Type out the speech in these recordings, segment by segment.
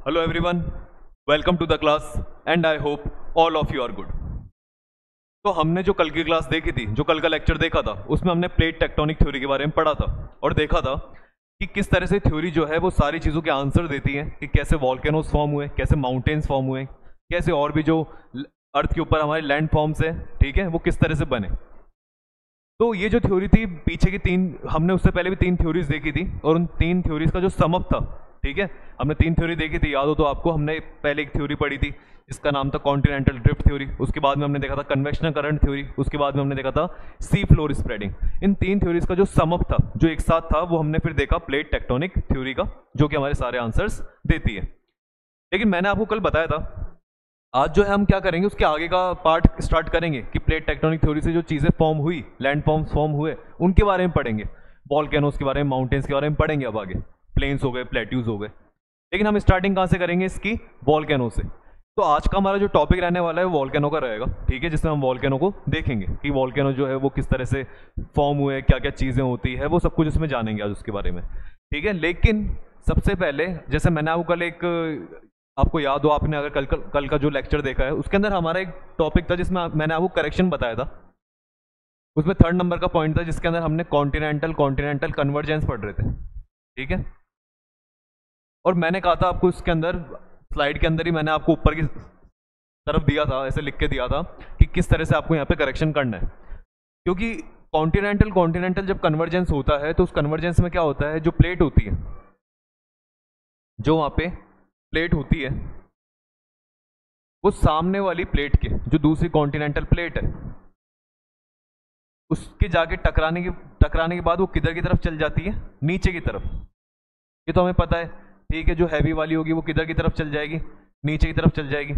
Hello everyone, welcome to the class and I hope all of you are good. तो हमने जो कल की क्लास देखी थी, जो कल का लेक्चर देखा था, उसमें हमने प्लेट टेक्टोनिक थ्योरी के बारे में पढ़ा था और देखा था कि किस तरह से थ्योरी जो है वो सारी चीज़ों के आंसर देती है कि कैसे वॉल्केनोस फॉर्म हुए, कैसे माउंटेन्स फॉर्म हुए, कैसे और भी जो अर्थ के ऊपर हमारे लैंड फॉर्म्स है, ठीक है, वो किस तरह से बने। तो ये जो थ्योरी थी, पीछे की हमने उससे पहले भी 3 थ्योरीज देखी थी और उन 3 थ्योरीज का जो समअप था, ठीक है, हमने 3 थ्योरी देखी थी, याद हो तो आपको। हमने पहले एक थ्योरी पढ़ी थी जिसका नाम था कॉन्टिनेंटल ड्रिफ्ट थ्योरी, उसके बाद में हमने देखा था कन्वेक्शनल करंट थ्योरी, उसके बाद में हमने देखा था सी फ्लोर स्प्रेडिंग। इन 3 थ्योरीज का जो समअप था, जो एक साथ था, वो हमने फिर देखा प्लेट टेक्टोनिक थ्योरी का, जो कि हमारे सारे आंसर्स देती है। लेकिन मैंने आपको कल बताया था, आज जो है हम क्या करेंगे, उसके आगे का पार्ट स्टार्ट करेंगे कि प्लेट टेक्टोनिक थ्योरी से जो चीज़ें फॉर्म हुई, लैंड फॉर्म्स फॉर्म हुए, उनके बारे में पढ़ेंगे। वॉल्केनोस के बारे में, माउंटेन्स के बारे में पढ़ेंगे अब आगे। प्लेन्स हो गए, प्लेट्यूज हो गए। लेकिन हम स्टार्टिंग कहाँ से करेंगे इसकी? वॉल्केनो से। तो आज का हमारा जो टॉपिक रहने वाला है वो वॉल्केनो का रहेगा, ठीक है, जिसमें हम वॉल्केनो को देखेंगे कि वॉल्केनो जो है वो किस तरह से फॉर्म हुए, क्या क्या चीज़ें होती है, वो सब कुछ इसमें जानेंगे आज उसके बारे में, ठीक है। लेकिन सबसे पहले, जैसे मैंने आपको कल आपको याद हो, आपने अगर कल का जो लेक्चर देखा है, उसके अंदर हमारा एक टॉपिक था जिसमें मैंने आपको करेक्शन बताया था। उसमें 3rd नंबर का पॉइंट था जिसके अंदर हमने कॉन्टिनेंटल कन्वर्जेंस पढ़ रहे थे, ठीक है। और मैंने कहा था आपको, इसके अंदर स्लाइड के अंदर ही मैंने आपको ऊपर की तरफ दिया था, ऐसे लिख के दिया था कि किस तरह से आपको यहाँ पे करेक्शन करना है। क्योंकि कॉन्टिनेंटल जब कन्वर्जेंस होता है तो उस कन्वर्जेंस में क्या होता है, जो प्लेट होती है, जो वहाँ पे प्लेट होती है, वो सामने वाली प्लेट के, जो दूसरी कॉन्टिनेंटल प्लेट है, उसके जाके टकराने के बाद वो किधर की तरफ चल जाती है? नीचे की तरफ। ये तो हमें पता है, ठीक है। जो हैवी वाली होगी वो किधर की तरफ चल जाएगी? नीचे की तरफ चल जाएगी,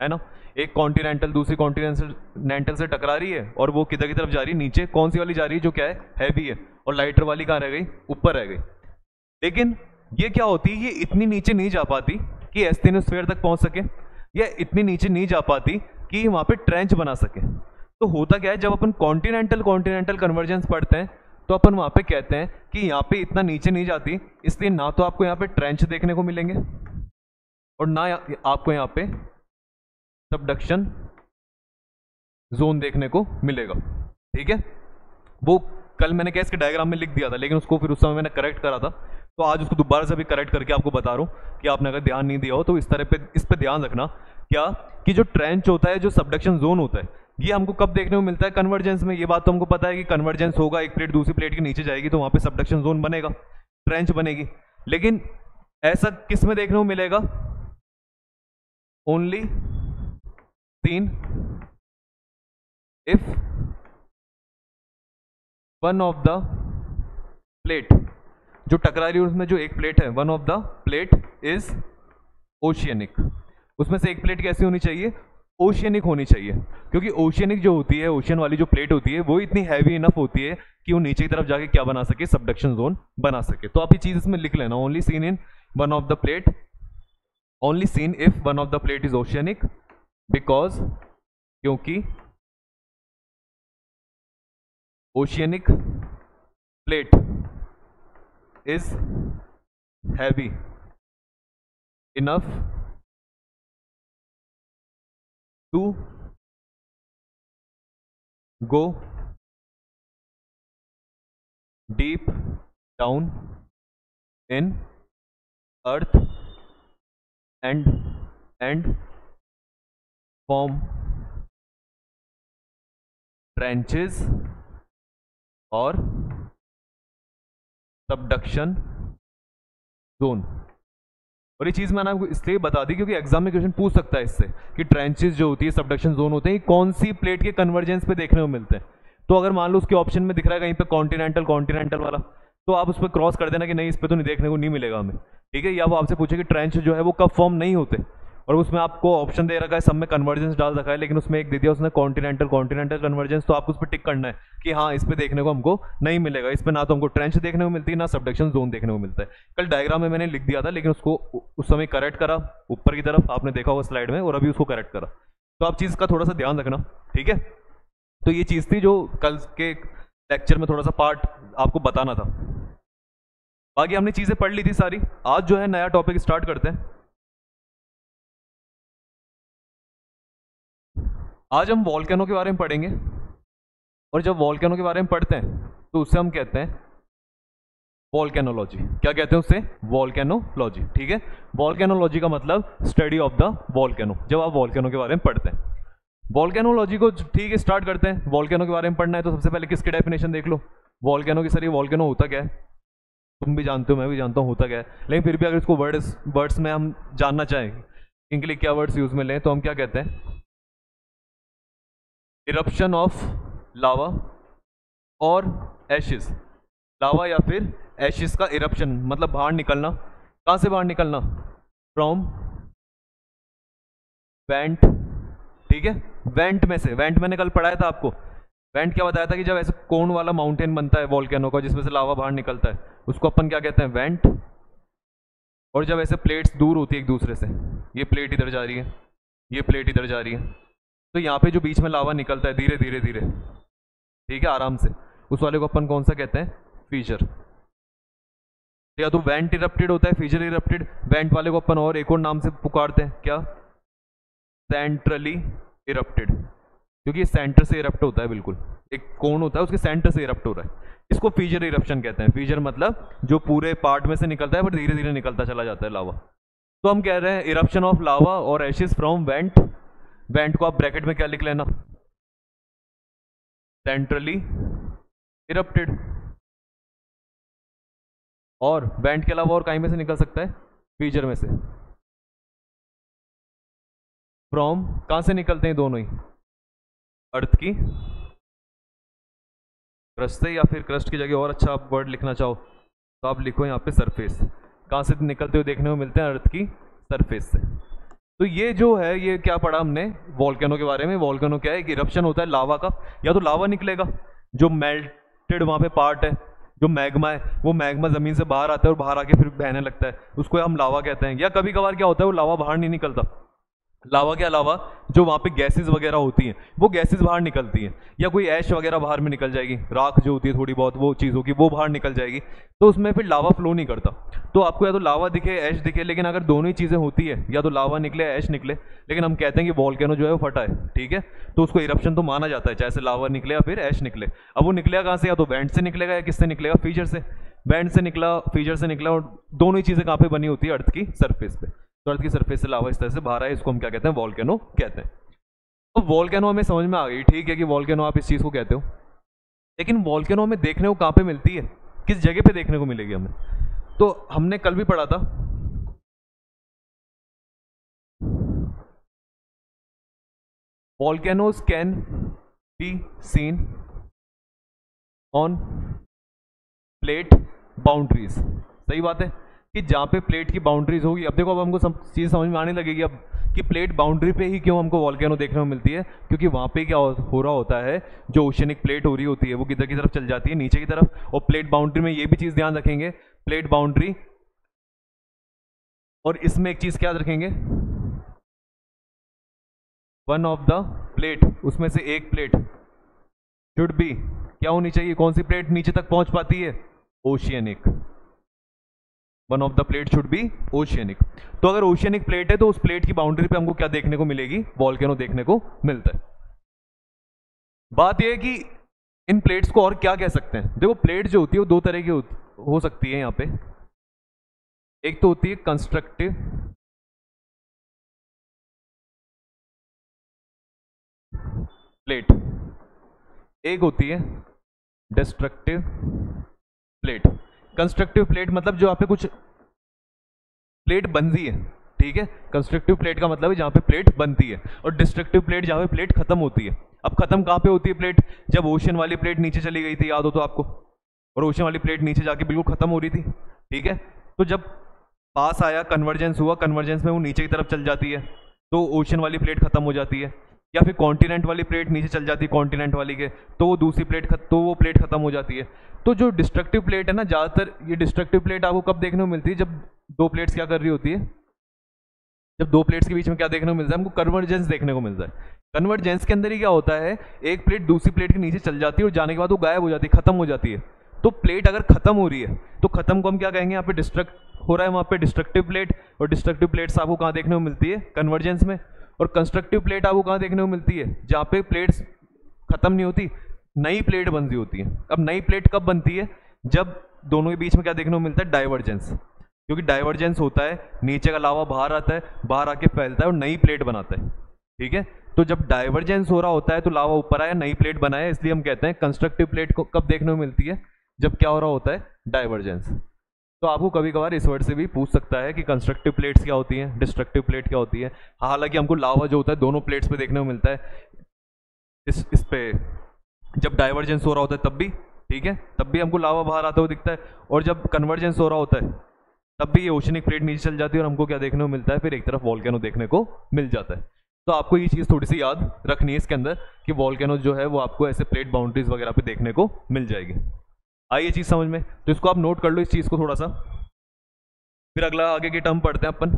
है ना। एक कॉन्टिनेंटल दूसरी कॉन्टिनेंटल से टकरा रही है और वो किधर की तरफ जा रही है? नीचे। कौन सी वाली जा रही है? जो क्या है, हैवी है। और लाइटर वाली कहाँ रह गई? ऊपर रह गई। लेकिन ये क्या होती है, ये इतनी नीचे नहीं जा पाती कि एस्थेनोस्फीयर तक पहुंच सके, या इतनी नीचे नहीं जा पाती कि वहां पे ट्रेंच बना सके। तो होता क्या है, जब अपन कॉन्टिनेंटल कन्वर्जेंस पढ़ते हैं तो अपन वहां पे कहते हैं कि यहाँ पे इतना नीचे नहीं जाती, इसलिए ना तो आपको यहाँ पे ट्रेंच देखने को मिलेंगे और ना आपको यहाँ पे सबडक्शन जोन देखने को मिलेगा, ठीक है। वो कल मैंने क्या इसके डायग्राम में लिख दिया था, लेकिन उसको फिर उस समय मैंने करेक्ट करा था, तो आज उसको दोबारा से भी करेक्ट करके आपको बता रहा हूँ कि आपने अगर ध्यान नहीं दिया हो तो इस पे ध्यान रखना। क्या कि जो ट्रेंच होता है, जो सबडक्शन जोन होता है, ये हमको कब देखने को मिलता है? कन्वर्जेंस में। ये बात तो हमको पता है कि कन्वर्जेंस होगा, एक प्लेट दूसरी प्लेट के नीचे जाएगी तो वहां पे सबडक्शन जोन बनेगा, ट्रेंच बनेगी। लेकिन ऐसा किस में देखने को मिलेगा? Only seen if one of the plate जो टकरा रही है, उसमें जो एक प्लेट है, one of the plate is oceanic. उसमें से एक प्लेट कैसी होनी चाहिए? ओशियनिक होनी चाहिए। क्योंकि ओशियनिक जो होती है, ओशियन वाली जो प्लेट होती है, वो इतनी हैवी इनफ होती है कि वो नीचे की तरफ जाके क्या बना सके? सबडक्शन जोन बना सके। तो आप ये चीज इसमें लिख लेना, only seen in one of the plate, only seen if one of the plate is oceanic, because, क्योंकि oceanic plate is heavy enough to go deep down in earth and form trenches or subduction zone. और ये चीज मैंने आपको इसलिए बता दी क्योंकि exam में क्वेश्चन पूछ सकता है इससे कि ट्रेंचेस जो होती है, सबडक्शन जोन होते हैं, कौन सी प्लेट के कन्वर्जेंस पे देखने को मिलते हैं। तो अगर मान लो उसके ऑप्शन में दिख रहा है कहीं पे कॉन्टिनेंटल वाला, तो आप उस पर क्रॉस कर देना कि नहीं, इस पर तो नहीं देखने को नहीं मिलेगा हमें, ठीक है। या वो आपसे पूछे कि ट्रेंच जो है वो कब फॉर्म नहीं होते, और उसमें आपको ऑप्शन दे रखा है, सब में कन्वर्जेंस डाल रखा है, लेकिन उसमें एक दे दिया उसने कॉन्टिनेंटल कन्वर्जेंस, तो आपको उस पर टिक करना है कि हाँ, इस पे देखने को हमको नहीं मिलेगा, इस पे ना तो हमको ट्रेंच देखने को मिलती है, ना सबडक्शन जोन देखने को मिलता है। कल डायग्राम में मैंने लिख दिया था, लेकिन उसको उस समय करेक्ट करा ऊपर की तरफ, आपने देखा होगा स्लाइड में, और अभी उसको करेक्ट करा। तो आप चीज़ का थोड़ा सा ध्यान रखना, ठीक है। तो ये चीज़ थी जो कल के लेक्चर में थोड़ा सा पार्ट आपको बताना था। बाकी हमने चीज़ें पढ़ ली थी सारी। आज जो है नया टॉपिक स्टार्ट करते हैं। आज हम वॉल्केनो के बारे में पढ़ेंगे, और जब वॉल्केनो के बारे में पढ़ते हैं तो उससे हम कहते हैं वॉल्केनोलॉजी। क्या कहते हैं उससे? वॉल्केनोलॉजी। ठीक है, वॉल्केनोलॉजी का मतलब स्टडी ऑफ द वॉल्केनो। जब आप वॉल्केनो के बारे में पढ़ते हैं, वॉल्केनोलॉजी को ठीक है स्टार्ट करते हैं। वॉल्केनो के बारे में पढ़ना है तो सबसे पहले किसकी डेफिनेशन देख लो, वॉल्केनो की। सर ये वॉल्केनो होता क्या है? तुम भी जानते हो, मैं भी जानता हूँ होता क्या है, लेकिन फिर भी अगर इसको वर्ड्स में हम जानना चाहें इनके लिए क्या वर्ड्स यूज में लें, तो हम क्या कहते हैं? इरप्शन ऑफ लावा और एशिस। लावा या फिर एशिस का इरप्शन मतलब बाहर निकलना। कहाँ से बाहर निकलना? From went. ठीक है, वेंट में से। वेंट मैंने कल पढ़ाया था आपको। वेंट क्या बताया था कि जब ऐसे कोन वाला माउंटेन बनता है वॉल्केनो का जिसमें से लावा बाहर निकलता है, उसको अपन क्या कहते हैं? वेंट। और जब ऐसे प्लेट्स दूर होती है एक दूसरे से, ये प्लेट इधर जा रही है, ये प्लेट इधर जा रही है, तो यहाँ पे जो बीच में लावा निकलता है धीरे धीरे धीरे, ठीक है, आराम से, उस वाले को अपन कौन सा कहते हैं? फीचर। या तो वेंट इरप्टेड होता है, फीचर इरप्टेड। वेंट वाले को अपन और एक और नाम से पुकारते हैं, क्या? सेंट्रली इरप्टेड, क्योंकि ये सेंटर से इरप्ट होता है। बिल्कुल एक कोन होता है उसके सेंटर से इरप्ट हो रहा है, इसको फीचर इरप्शन कहते हैं। फीचर मतलब जो पूरे पार्ट में से निकलता है पर धीरे धीरे निकलता चला जाता है लावा। तो हम कह रहे हैं इरप्शन ऑफ लावा और एशिस फ्रॉम वेंट। वेंट को आप ब्रैकेट में क्या लिख लेना? Centrally erupted. और वेंट के अलावा और कहीं में से निकल सकता है? फीचर में से। फ्रॉम कहां से निकलते हैं दोनों ही? अर्थ की क्रस्ट से, या फिर क्रस्ट की जगह और अच्छा आप वर्ड लिखना चाहो तो आप लिखो यहाँ पे सरफेस। कहाँ से निकलते हुए देखने को मिलते हैं? अर्थ की सरफेस से। तो ये जो है, ये क्या पढ़ा हमने वॉल्केनो के बारे में? वॉल्केनो क्या है? एक इरप्शन होता है लावा का। या तो लावा निकलेगा, जो मेल्टेड वहाँ पे पार्ट है, जो मैग्मा है, वो मैग्मा जमीन से बाहर आता है और बाहर आके फिर बहने लगता है, उसको हम लावा कहते हैं। या कभी कभार क्या होता है, वो लावा बाहर नहीं निकलता, लावा के अलावा जो वहाँ पे गैसेस वगैरह होती हैं वो गैसेस बाहर निकलती हैं, या कोई ऐश वगैरह बाहर में निकल जाएगी, राख जो होती है थोड़ी बहुत वो चीज़ होगी वो बाहर निकल जाएगी, तो उसमें फिर लावा फ्लो नहीं करता। तो आपको या तो लावा दिखे ऐश दिखे, लेकिन अगर दोनों ही चीज़ें होती है, या तो लावा निकले ऐश निकले, लेकिन हम कहते हैं कि वॉल्केनो जो है वो फटा है, ठीक है, तो उसको इरप्शन तो माना जाता है, चाहे से लावा निकले या फिर ऐश निकले। अब वो निकलेगा कहाँ से? या तो वेंट से निकलेगा या किससे निकलेगा? फीचर से। वेंट से निकला, फीचर से निकला, और दोनों ही चीज़ें कहाँ पे बनी होती है? अर्थ की सरफेस पे। तो अर्थ की सरफेस से लावा इस तरह से बाहर आए, इसको हम क्या कहते हैं? वॉल्केनो कहते हैं। तो वॉल्केनो हमें समझ में आ गई, ठीक है, कि वॉल्केनो आप इस चीज़ को कहते हो, लेकिन वॉल्केनो हमें देखने को कहाँ पे मिलती है? किस जगह पे देखने को मिलेगी हमें? तो हमने कल भी पढ़ा था, volcanoes can be seen on plate boundaries. सही बात है कि जहाँ पे प्लेट की बाउंड्रीज होगी, अब देखो अब हमको चीज़ समझ में आने लगेगी अब कि प्लेट बाउंड्री पे ही क्यों हमको वॉल्केनो देखने को मिलती है, क्योंकि वहाँ पे क्या हो रहा होता है, जो ओशनिक प्लेट हो रही होती है वो किधर की तरफ चल जाती है? नीचे की तरफ। और प्लेट बाउंड्री में ये भी चीज़ ध्यान रखेंगे, प्लेट बाउंड्री और इसमें एक चीज़ क्या रखेंगे? वन ऑफ द प्लेट, उसमें से एक प्लेट शुड बी क्या होनी चाहिए? कौन सी प्लेट नीचे तक पहुंच पाती है? Oceanic. One of the plate should be oceanic. तो अगर ओशियनिक प्लेट है तो उस प्लेट की बाउंड्री पे हमको क्या देखने को मिलेगी? वॉल्केनो देखने को मिलता है। बात यह है कि इन प्लेट्स को और क्या कह सकते हैं? देखो प्लेट जो होती है वो दो तरह की हो सकती है यहाँ पे। एक तो होती है कंस्ट्रक्टिव प्लेट, एक होती है डिस्ट्रक्टिव प्लेट। कंस्ट्रक्टिव प्लेट मतलब जो यहाँ पे कुछ प्लेट बनती है, ठीक है, कंस्ट्रक्टिव प्लेट का मतलब है जहाँ पे प्लेट बनती है, और डिस्ट्रक्टिव प्लेट जहाँ पे प्लेट खत्म होती है। अब खत्म कहाँ पे होती है प्लेट? जब ओशन वाली प्लेट नीचे चली गई थी, याद हो तो आपको, और ओशन वाली प्लेट नीचे जाके बिल्कुल खत्म हो रही थी, ठीक है, तो जब पास आया, कन्वर्जेंस हुआ, कन्वर्जेंस में वो नीचे की तरफ चल जाती है तो ओशन वाली प्लेट खत्म हो जाती है, या फिर कॉन्टिनेंट वाली प्लेट नीचे चल जाती है कॉन्टिनेंट वाली के, तो वो दूसरी प्लेट तो वो प्लेट खत्म हो जाती है। तो जो डिस्ट्रक्टिव प्लेट है ना, ज़्यादातर ये डिस्ट्रक्टिव प्लेट आपको कब देखने को मिलती है? जब दो प्लेट्स क्या कर रही होती है, जब दो प्लेट्स के बीच में क्या देखने को मिलता है? हमको कन्वर्जेंस देखने को मिलता है। कन्वर्जेंस के अंदर ही क्या होता है, एक प्लेट दूसरी प्लेट के नीचे चल जाती है और जाने के बाद वो गायब हो जाती है, खत्म हो जाती है। तो प्लेट अगर खत्म हो रही है तो खत्म को हम क्या कहेंगे? यहाँ पे डिस्ट्रक्ट हो रहा है, वहाँ पे डिस्ट्रक्टिव प्लेट, और डिस्ट्रक्टिव प्लेट्स आपको कहाँ देखने को मिलती है? कन्वर्जेंस में। और कंस्ट्रक्टिव प्लेट आपको कहाँ देखने को मिलती है? जहाँ पे प्लेट्स खत्म नहीं होती, नई प्लेट बन रही होती है। अब नई प्लेट कब बनती है? जब दोनों के बीच में क्या देखने को मिलता है? डाइवर्जेंस। क्योंकि डाइवर्जेंस होता है, नीचे का लावा बाहर आता है, बाहर आके फैलता है और नई प्लेट बनाता है। ठीक है, तो जब डाइवर्जेंस हो रहा होता है तो लावा ऊपर आया, नई प्लेट बनाया, इसलिए हम कहते हैं कंस्ट्रक्टिव प्लेट को कब देखने को मिलती है? जब क्या हो रहा होता है? डाइवर्जेंस। तो आपको कभी कभार इस वर्ड से भी पूछ सकता है कि कंस्ट्रक्टिव प्लेट्स क्या होती हैं, डिस्ट्रक्टिव प्लेट क्या होती है। हालांकि हमको लावा जो होता है दोनों प्लेट्स पे देखने को मिलता है, इस पे जब डाइवर्जेंस हो रहा होता है तब भी, ठीक है, तब भी हमको लावा बाहर आता हुआ दिखता है, और जब कन्वर्जेंस हो रहा होता है तब भी ये ओशनिक प्लेट नीचे चल जाती है और हमको क्या देखने को मिलता है? फिर एक तरफ वॉल्केनो देखने को मिल जाता है। तो आपको ये चीज़ थोड़ी सी याद रखनी है इसके अंदर कि वॉल्केनो जो है वो आपको ऐसे प्लेट बाउंड्रीज वगैरह पे देखने को मिल जाएगी। आई ये चीज़ समझ में? तो इसको आप नोट कर लो इस चीज़ को थोड़ा सा। फिर अगला आगे की टर्म पढ़ते हैं अपन।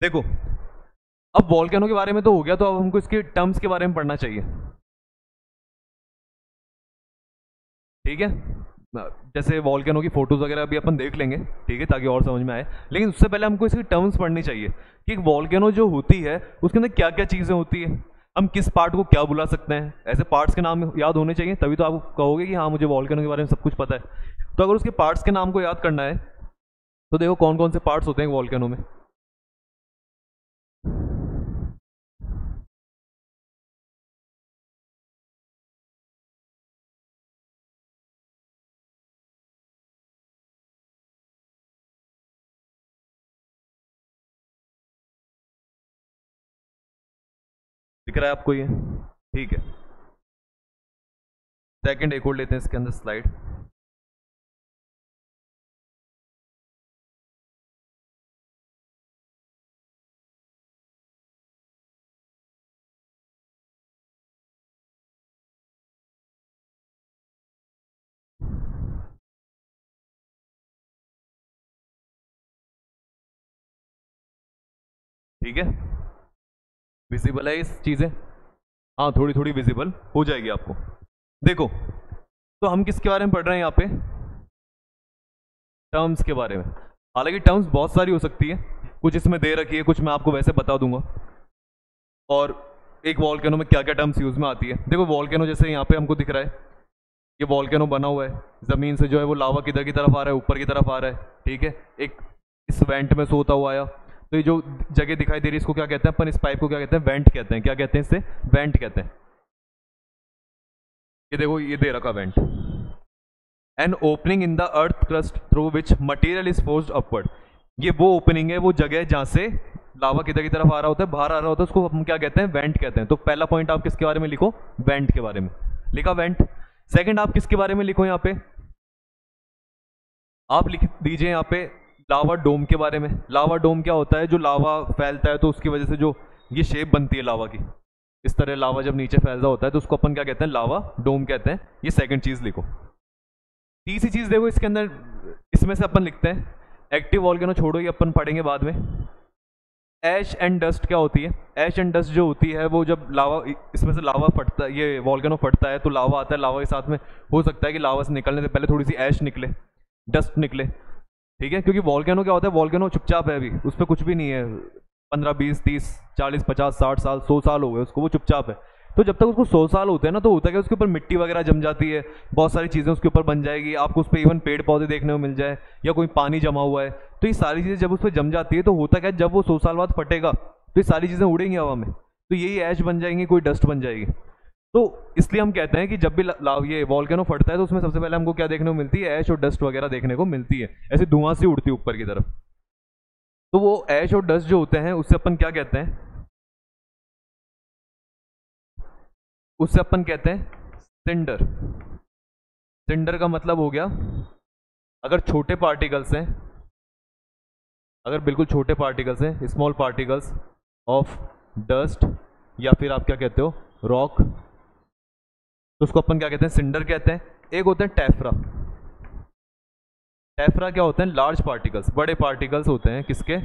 देखो, अब वॉल्केनो के बारे में तो हो गया, तो अब हमको इसके टर्म्स के बारे में पढ़ना चाहिए। ठीक है, जैसे वॉल्केनो की फोटोज वगैरह भी अपन देख लेंगे, ठीक है, ताकि और समझ में आए। लेकिन उससे पहले हमको इसकी टर्म्स पढ़नी चाहिए कि वॉल्केनो जो होती है उसके अंदर क्या क्या चीज़ें होती है, हम किस पार्ट को क्या बुला सकते हैं। ऐसे पार्ट्स के नाम याद होने चाहिए, तभी तो आप कहोगे कि हाँ मुझे वॉल्केनो के बारे में सब कुछ पता है। तो अगर उसके पार्ट्स के नाम को याद करना है तो देखो कौन कौन से पार्ट्स होते हैं वॉल्केनो में। दिख रहा है आपको ये? ठीक है, सेकंड एक और लेते हैं इसके अंदर स्लाइड। ठीक है, विजिबल है इस चीज़ें? हाँ, थोड़ी थोड़ी विजिबल हो जाएगी आपको। देखो, तो हम किसके बारे में पढ़ रहे हैं यहाँ पे? टर्म्स के बारे में। हालांकि टर्म्स बहुत सारी हो सकती है, कुछ इसमें दे रखी है, कुछ मैं आपको वैसे बता दूंगा। और एक वॉल्केनो में क्या क्या टर्म्स यूज में आती है। देखो, वॉल्केनो जैसे यहाँ पे हमको दिख रहा है, ये वॉल्केनो बना हुआ है, जमीन से जो है वो लावा किधर की तरफ आ रहा है? ऊपर की तरफ आ रहा है। ठीक है, एक इस वेंट में सोता हुआ आया, तो ये जो जगह दिखाई दे रही है इसको क्या कहते हैं अपन? इस पाइप को क्या कहते हैं? वेंट कहते हैं। क्या कहते हैं इसे? वेंट कहते हैं। ये देखो, ये दे रखा went, an opening in the earth crust through which material is forced upward. ये वो ओपनिंग है, वो जगह है जहां से लावा किधर की तरफ आ रहा होता है, बाहर आ रहा होता है, उसको हम क्या कहते हैं? वेंट कहते हैं। तो पहला पॉइंट आप किसके बारे में लिखो? वेंट के बारे में लिखा, वेंट। सेकंड आप किसके बारे में लिखो? यहाँ पे आप लिख दीजिए यहाँ पे लावा डोम के बारे में। लावा डोम क्या होता है? जो लावा फैलता है तो उसकी वजह से जो ये शेप बनती है लावा की, इस तरह लावा जब नीचे फैल रहा होता है तो उसको अपन क्या कहते हैं? लावा डोम कहते हैं। ये सेकंड चीज लिखो। तीसरी चीज देखो इसके अंदर, इसमें से अपन लिखते हैं एक्टिव वॉल्केनो, छोड़ो ये अपन पढ़ेंगे बाद में। ऐश एंड डस्ट क्या होती है? ऐश एंड डस्ट जो होती है वो जब लावा, इसमें से लावा फटता है, ये वॉल्केनो फटता है तो लावा आता है, लावा के साथ में हो सकता है कि लावा से निकलने से पहले थोड़ी सी ऐश निकले, डस्ट निकले। ठीक है, क्योंकि वॉल्केनो क्या होता है? वॉल्केनो चुपचाप है, अभी उस पर कुछ भी नहीं है। 15 20 30 40 50 60 साल 100 साल हो गए उसको, वो चुपचाप है। तो जब तक उसको 100 साल होते हैं ना, तो होता है कि उसके ऊपर मिट्टी वगैरह जम जाती है, बहुत सारी चीज़ें उसके ऊपर बन जाएगी, आपको उस पर इवन पेड़ पौधे देखने को मिल जाए या कोई पानी जमा हुआ है, तो ये सारी चीज़ें जब उस पर जम जाती है तो होता क्या है, जब वो 100 साल बाद फटेगा तो ये सारी चीज़ें उड़ेंगी हवा में, तो यही ऐश बन जाएंगी, कोई डस्ट बन जाएगी। तो इसलिए हम कहते हैं कि जब भी ये वॉल्केनो फटता है तो उसमें सबसे पहले हमको क्या देखने को मिलती है? ऐश और डस्ट वगैरह देखने को मिलती है, ऐसे धुआं से उड़ती है ऊपर की तरफ। तो वो ऐश और डस्ट जो होते हैं उससे अपन क्या कहते हैं? उससे अपन कहते हैं सिंडर। सिंडर का मतलब हो गया, अगर छोटे पार्टिकल्स हैं, अगर बिल्कुल छोटे पार्टिकल्स हैं, स्मॉल पार्टिकल्स ऑफ डस्ट या फिर आप क्या कहते हो? रॉक, तो उसको अपन क्या कहते हैं? सिंडर कहते हैं। एक होते हैं टेफ्रा। टेफ्रा क्या होते हैं? लार्ज पार्टिकल्स, बड़े पार्टिकल्स होते हैं किसके?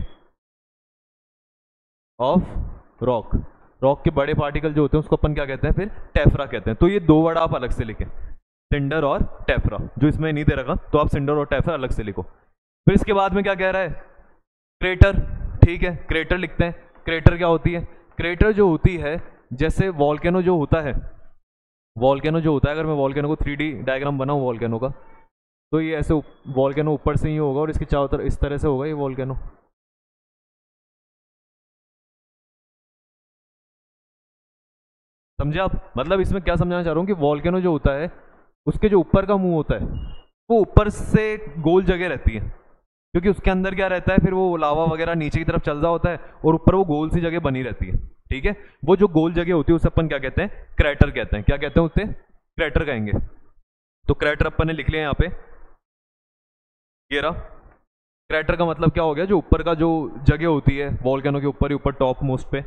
Of rock. रॉक के बड़े पार्टिकल जो होते हैं उसको अपन क्या कहते हैं? फिर टेफ्रा कहते हैं। तो ये दो वर्ड आप अलग से लिखें, सिंडर और टेफ्रा। जो इसमें नहीं दे रखा तो आप सिंडर और टेफ्रा अलग से लिखो। फिर इसके बाद में क्या कह रहा है, क्रेटर। ठीक है, क्रेटर लिखते हैं। क्रेटर क्या होती है, क्रेटर जो होती है, जैसे वॉल्केनो जो होता है, वॉल्केनो जो होता है, अगर मैं वॉल्केनो को 3D डायग्राम बनाऊं वॉल्केनो का, तो ये ऐसे वॉल्केनो ऊपर से ही होगा और इसके चारों तरफ इस तरह से होगा ये वॉल्केनो। समझे आप, मतलब इसमें क्या समझाना चाह रहा हूँ कि वॉल्केनो जो होता है उसके जो ऊपर का मुंह होता है वो ऊपर से गोल जगह रहती है, क्योंकि उसके अंदर क्या रहता है, फिर वो लावा वगैरह नीचे की तरफ चल रहा होता है और ऊपर वो गोल सी जगह बनी रहती है। ठीक है, वो जो गोल जगह होती है उसे अपन क्या कहते हैं, क्रैटर कहते हैं। क्या कहते हैं उसे, क्रैटर कहेंगे। तो क्रैटर अपन ने लिख लिया यहाँ पे, ये रहा। क्रैटर का मतलब क्या हो गया, जो ऊपर का जो जगह होती है वॉल्केनो के ऊपर ही, ऊपर टॉप मोस्ट पे,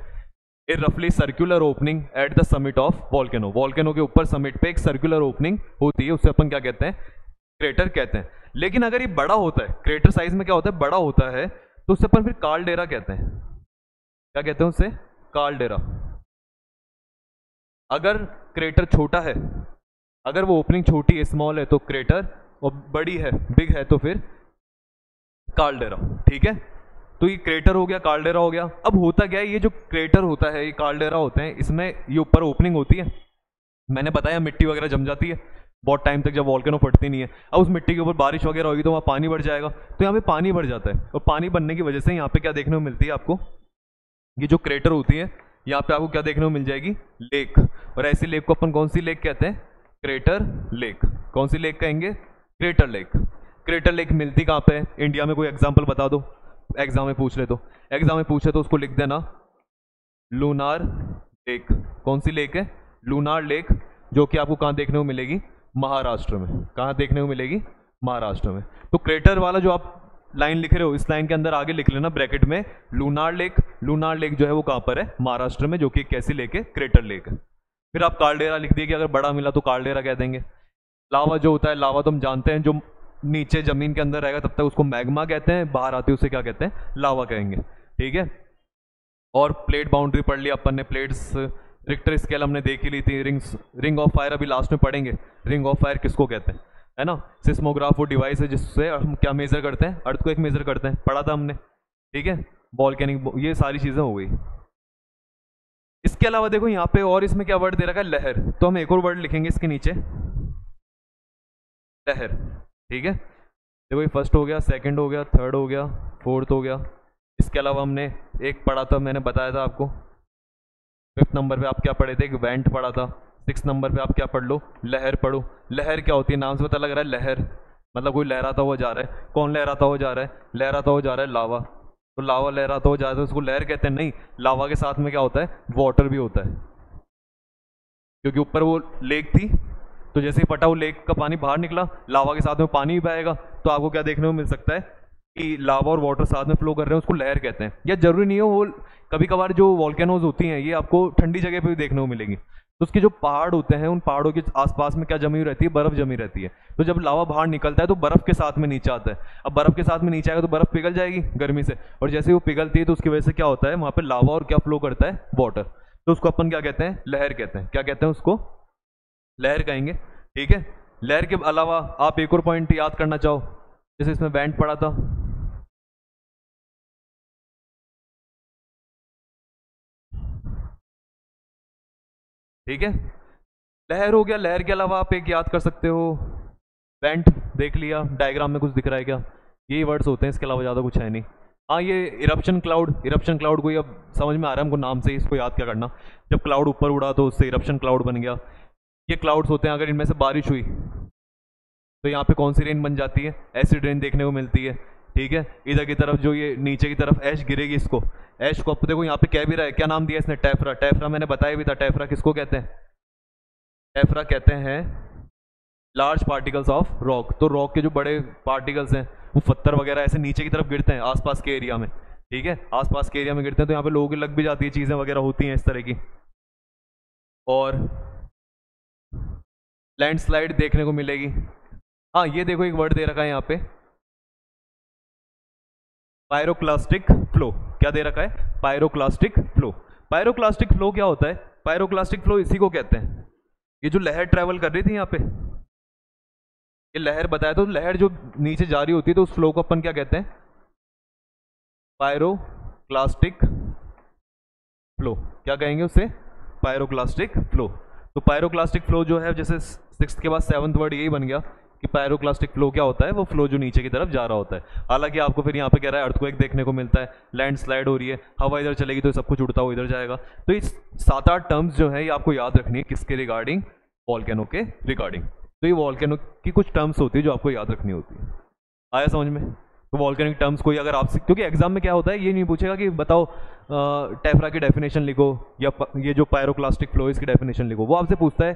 ए रफली circular opening at the summit of volcano. Volcano के ऊपर समिट पे एक सर्कुलर ओपनिंग होती है, उससे अपन क्या कहते हैं, क्रेटर कहते हैं। लेकिन अगर ये बड़ा होता है, क्रेटर साइज में क्या होता है, बड़ा होता है, तो उससे अपन फिर काल्डेरा कहते हैं। क्या कहते हैं उससे, काल्डेरा। अगर क्रेटर छोटा है, अगर वो ओपनिंग छोटी है, स्मॉल है, तो क्रेटर, और बड़ी है, बिग है, तो फिर काल्डेरा। ठीक है, तो ये क्रेटर हो गया, काल्डेरा हो गया। अब होता क्या है, ये जो क्रेटर होता है, ये काल्डेरा होते हैं, इसमें ये ऊपर ओपनिंग होती है, मैंने बताया मिट्टी वगैरह जम जाती है बहुत टाइम तक जब वॉल्केनो फटती नहीं है। अब उस मिट्टी के ऊपर बारिश वगैरह होगी तो वहाँ पानी बढ़ जाएगा, तो यहाँ पे पानी बढ़ जाता है, और पानी बनने की वजह से यहाँ पे क्या देखने को मिलती है आपको, ये जो क्रेटर होती है, यहाँ पे आपको क्या देखने को मिल जाएगी, लेक। और ऐसी लेक को अपन कौन सी लेक कहते हैं, क्रेटर लेक। कौन सी लेक कहेंगे, क्रेटर लेक। क्रेटर लेक मिलती कहाँ पे है, इंडिया में कोई एग्जाम्पल बता दो, एग्जाम में पूछ ले तो, एग्जाम में पूछे तो उसको लिख देना लूनार लेक। कौन सी लेक है, लूनार लेक, जो कि आपको कहाँ देखने को मिलेगी, महाराष्ट्र में। कहाँ देखने को मिलेगी, महाराष्ट्र में। तो क्रेटर वाला जो आप लाइन लिख रहे हो, इस लाइन के अंदर आगे लिख लेना ब्रैकेट में लूनार लेक। लूनार लेक जो है वो कहाँ पर है, महाराष्ट्र में, जो कि कैसी लेक है, क्रेटर लेक है। फिर आप काल्डेरा लिख दिए कि अगर बड़ा मिला तो काल्डेरा कह देंगे। लावा जो होता है, लावा तो हम जानते हैं, जो नीचे जमीन के अंदर रहेगा तब तक उसको मैग्मा कहते हैं, बाहर आते उसे क्या कहते हैं, लावा कहेंगे। ठीक है, और प्लेट बाउंड्री पढ़ लिया अपन ने, प्लेट्स, रिक्टर स्केल हमने देख ही ली थी, रिंग्स, रिंग ऑफ फायर अभी लास्ट में पढ़ेंगे। रिंग ऑफ फायर किसको कहते हैं, है ना। सिस्मोग्राफ वो डिवाइस है जिससे हम क्या मेजर करते हैं, अर्थ को एक मेजर करते हैं, पढ़ा था हमने। ठीक है, वॉल्केनिक, ये सारी चीजें हो गई। इसके अलावा देखो यहाँ पे और इसमें क्या वर्ड दे रखा है, लहर। तो हम एक और वर्ड लिखेंगे इसके नीचे, लहर। ठीक है, देखो ये फर्स्ट हो गया, सेकंड हो गया, थर्ड हो गया, फोर्थ हो गया। इसके अलावा हमने एक पढ़ा था, मैंने बताया था आपको, 5th नंबर पे आप क्या पढ़े थे, एक वेंट पढ़ा था। 6th नंबर पे आप क्या पढ़ लो, लहर पढ़ो। लहर क्या होती है, नाम से पता लग रहा है, लहर मतलब कोई लहराता हुआ जा रहा है। कौन लहराता हुआ जा रहा है, लहराता हुआ जा रहा है लावा। तो लावा लहराता हुआ जा रहा है, उसको लहर कहते हैं। नहीं, लावा के साथ में क्या होता है, वाटर भी होता है, क्योंकि ऊपर वो लेक थी, तो जैसे ही फटा वो लेक का पानी बाहर निकला, लावा के साथ में पानी भी बहेगा, तो आपको क्या देखने को मिल सकता है कि लावा और वाटर साथ में फ्लो कर रहे हैं, उसको लहर कहते हैं। या जरूरी नहीं हो, वो कभी कभार जो वॉल्केनोज होती हैं ये आपको ठंडी जगह पे भी देखने को मिलेगी, तो उसके जो पहाड़ होते हैं, उन पहाड़ों के आसपास में क्या जमी हुई रहती है, बर्फ जमी रहती है। तो जब लावा बाहर निकलता है तो बर्फ के साथ में नीचे आता है। अब बर्फ के साथ में नीचे आएगा तो बर्फ पिघल जाएगी गर्मी से, और जैसे वो पिघलती है तो उसकी वजह से क्या होता है, वहां पे लावा और क्या फ्लो करता है, वाटर। तो उसको अपन क्या कहते हैं, लहर कहते हैं। क्या कहते हैं उसको, लहर कहेंगे। ठीक है, लहर के अलावा आप एक और पॉइंट याद करना चाहो, जैसे इसमें वेंट पढ़ा था, ठीक है, लहर हो गया। लहर के अलावा आप एक याद कर सकते हो, वेंट देख लिया, डायग्राम में कुछ दिख रहा है क्या, यही वर्ड्स होते हैं, इसके अलावा ज़्यादा कुछ है नहीं। हाँ, ये इरप्शन क्लाउड, इरप्शन क्लाउड को अब समझ में आ रहा है हमको, नाम से ही इसको याद क्या करना। जब क्लाउड ऊपर उड़ा तो उससे इरप्शन क्लाउड बन गया। ये क्लाउड्स होते हैं, अगर इनमें से बारिश हुई तो यहाँ पे कौन सी रेन बन जाती है, एसिड रेन देखने को मिलती है। ठीक है, इधर की तरफ जो ये नीचे की तरफ ऐश गिरेगी, इसको ऐश को, अब देखो यहाँ पे कह भी रहा है, क्या नाम दिया इसने, टेफ्रा। टेफ्रा मैंने बताया भी था, टेफ्रा किसको कहते हैं, टेफ्रा कहते हैं लार्ज पार्टिकल्स ऑफ रॉक। तो रॉक के जो बड़े पार्टिकल्स हैं वो पत्थर वगैरह ऐसे नीचे की तरफ गिरते हैं आसपास के एरिया में। ठीक है, आसपास के एरिया में गिरते हैं तो यहाँ पे लोगों की लग भी जाती है, चीज़ें वगैरह होती हैं इस तरह की। और लैंडस्लाइड देखने को मिलेगी। हाँ, ये देखो एक वर्ड दे रखा है यहाँ पे, पायरोक्लास्टिक फ्लो। क्या दे रखा है, पायरोक्लास्टिक फ्लो। पायरोक्लास्टिक फ्लो क्या होता है, पायरोक्लास्टिक फ्लो इसी को कहते हैं, ये जो लहर ट्रेवल कर रही थी यहाँ पे, ये लहर बताया, तो लहर जो नीचे जा रही होती है तो उस फ्लो को अपन क्या कहते हैं? Pyroclastic flow. क्या कहेंगे उसे? Pyroclastic flow. तो पायरोक्लास्टिक फ्लो जो है, जैसे सिक्स्थ के बाद सेवंथ वर्ड यही बन गया कि पायरोक्लास्टिक फ्लो क्या होता है? वो फ्लो जो नीचे की तरफ जा रहा होता है। हालांकि आपको फिर यहाँ पे कह रहा है अर्थक्वेक देखने को मिलता है, लैंडस्लाइड हो रही है, हवा इधर चलेगी तो सब कुछ उड़ता हुआ इधर जाएगा। तो इस 7-8 टर्म्स जो है ये आपको याद रखनी है, किसके रिगार्डिंग? वॉल्केनो के रिगार्डिंग। तो ये वॉल्केनो की कुछ टर्म्स होती है जो आपको याद रखनी होती है। आया समझ में? तो वॉल्केनिक टर्म्स कोई अगर आपसे, क्योंकि एग्जाम में क्या होता है ये नहीं पूछेगा कि बताओ टेफ्रा की डेफिनेशन लिखो या ये जो पायरोक्लास्टिक फ्लो इसकी डेफिनेशन लिखो। वो आपसे पूछता है,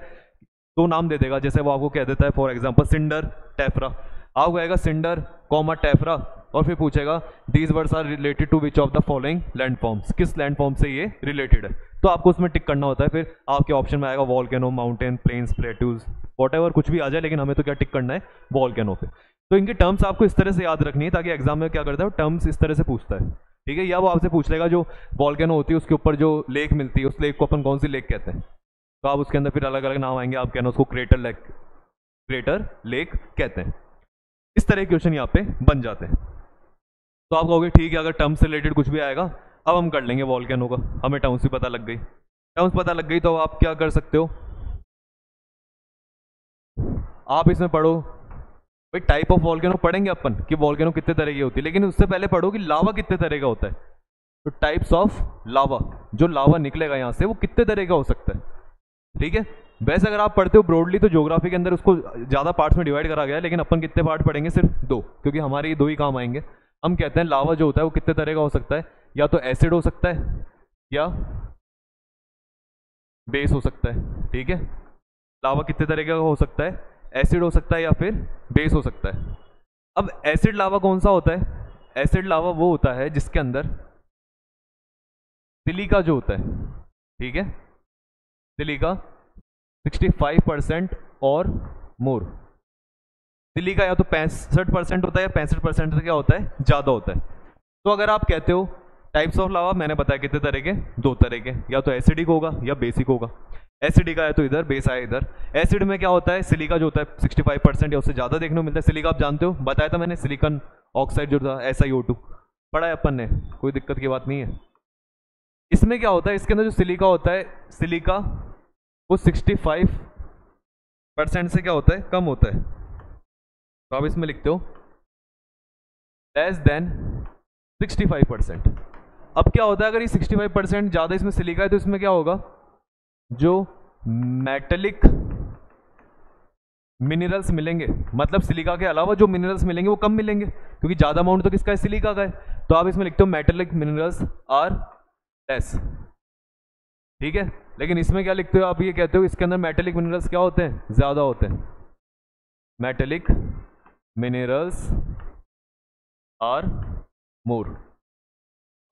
दो नाम दे देगा, जैसे वो आपको कह देता है फॉर एग्जांपल सिंडर, टेफ्रा। आपको कहेगा सिंडर कॉमा टेफ्रा, और फिर पूछेगा these words are related to which of the following landforms, किस लैंडफॉर्म से ये रिलेटेड है। तो आपको उसमें टिक करना होता है। फिर आपके ऑप्शन में आएगा volcano, mountain, plains, plateaus, whatever कुछ भी आ जाए, लेकिन हमें तो क्या टिक करना है? वॉल्केनो पे। तो इनकी टर्म्स आपको इस तरह से याद रखनी है ताकि एग्जाम में क्या करता है, टर्म्स इस तरह से पूछता है, ठीक है। या वो आपसे पूछ लेगा जो वॉल्केनो होती है उसके ऊपर जो लेक मिलती है, उस लेक को अपन कौन सी लेक कहते हैं? तो आप उसके अंदर फिर अलग अलग नाम आएंगे, आप कहना उसको क्रेटर लेक, क्रेटर लेक कहते हैं। इस तरह के क्वेश्चन यहाँ पे बन जाते हैं। तो आप कहोगे ठीक है, अगर टर्म्स से रिलेटेड कुछ भी आएगा, अब हम कर लेंगे वॉल्केनो का, हमें टर्म्स भी पता लग गई। टर्म्स पता लग गई तो आप क्या कर सकते हो? आप इसमें पढ़ो भाई, टाइप ऑफ वॉल्केनो पढ़ेंगे अपन कि वॉल्केनो कितने तरह की होती है, लेकिन उससे पहले पढ़ो कि लावा कितने तरह का होता है। तो टाइप्स ऑफ लावा, जो लावा निकलेगा यहाँ से वो कितने तरह का हो सकता है, ठीक है। वैसे अगर आप पढ़ते हो ब्रॉडली तो ज्योग्राफी के अंदर उसको ज़्यादा पार्ट्स में डिवाइड करा गया है, लेकिन अपन कितने पार्ट पढ़ेंगे? सिर्फ 2, क्योंकि हमारे ये 2 ही काम आएंगे। हम कहते हैं लावा जो होता है वो कितने तरह का हो सकता है? या तो एसिड हो सकता है या बेस हो सकता है, ठीक है। लावा कितने तरह का हो सकता है? एसिड हो सकता है या फिर बेस हो सकता है। अब एसिड लावा कौन सा होता है? एसिड लावा वो होता है जिसके अंदर सिलिका जो होता है, ठीक है, सिलिका 65% और मोर। सिलिका या तो 65% होता है या 65% से क्या होता है? ज़्यादा होता है। तो अगर आप कहते हो टाइप्स ऑफ लावा, मैंने बताया कितने तरह के? 2 तरह के, या तो एसिडिक होगा या बेसिक होगा। एसिडिक आया तो इधर, बेस आया इधर। एसिड में क्या होता है? सिलिका जो होता है 65% या उससे ज़्यादा देखने को मिलता है। सिलिका आप जानते हो, बताया था मैंने, सिलिकॉन ऑक्साइड जो था SiO2 पढ़ा है अपन ने, कोई दिक्कत की बात नहीं है। इसमें क्या होता है? इसके अंदर जो सिलिका होता है, सिलिका वो 65% से क्या होता है? कम होता है। तो आप इसमें लिखते हो लेस देन 65%। अब क्या होता है अगर ये 65% ज़्यादा इसमें सिलिका है तो इसमें क्या होगा? जो मेटेलिक मिनरल्स मिलेंगे, मतलब सिलिका के अलावा जो मिनरल्स मिलेंगे वो कम मिलेंगे, क्योंकि ज़्यादा अमाउंट तो किसका है? सिलिका का है। तो आप इसमें लिखते हो मेटेलिक मिनरल्स आर लेस, ठीक है। लेकिन इसमें क्या लिखते हो आप? ये कहते हो इसके अंदर मेटेलिक मिनरल्स क्या होते हैं? ज़्यादा होते हैं। Metallic minerals are more.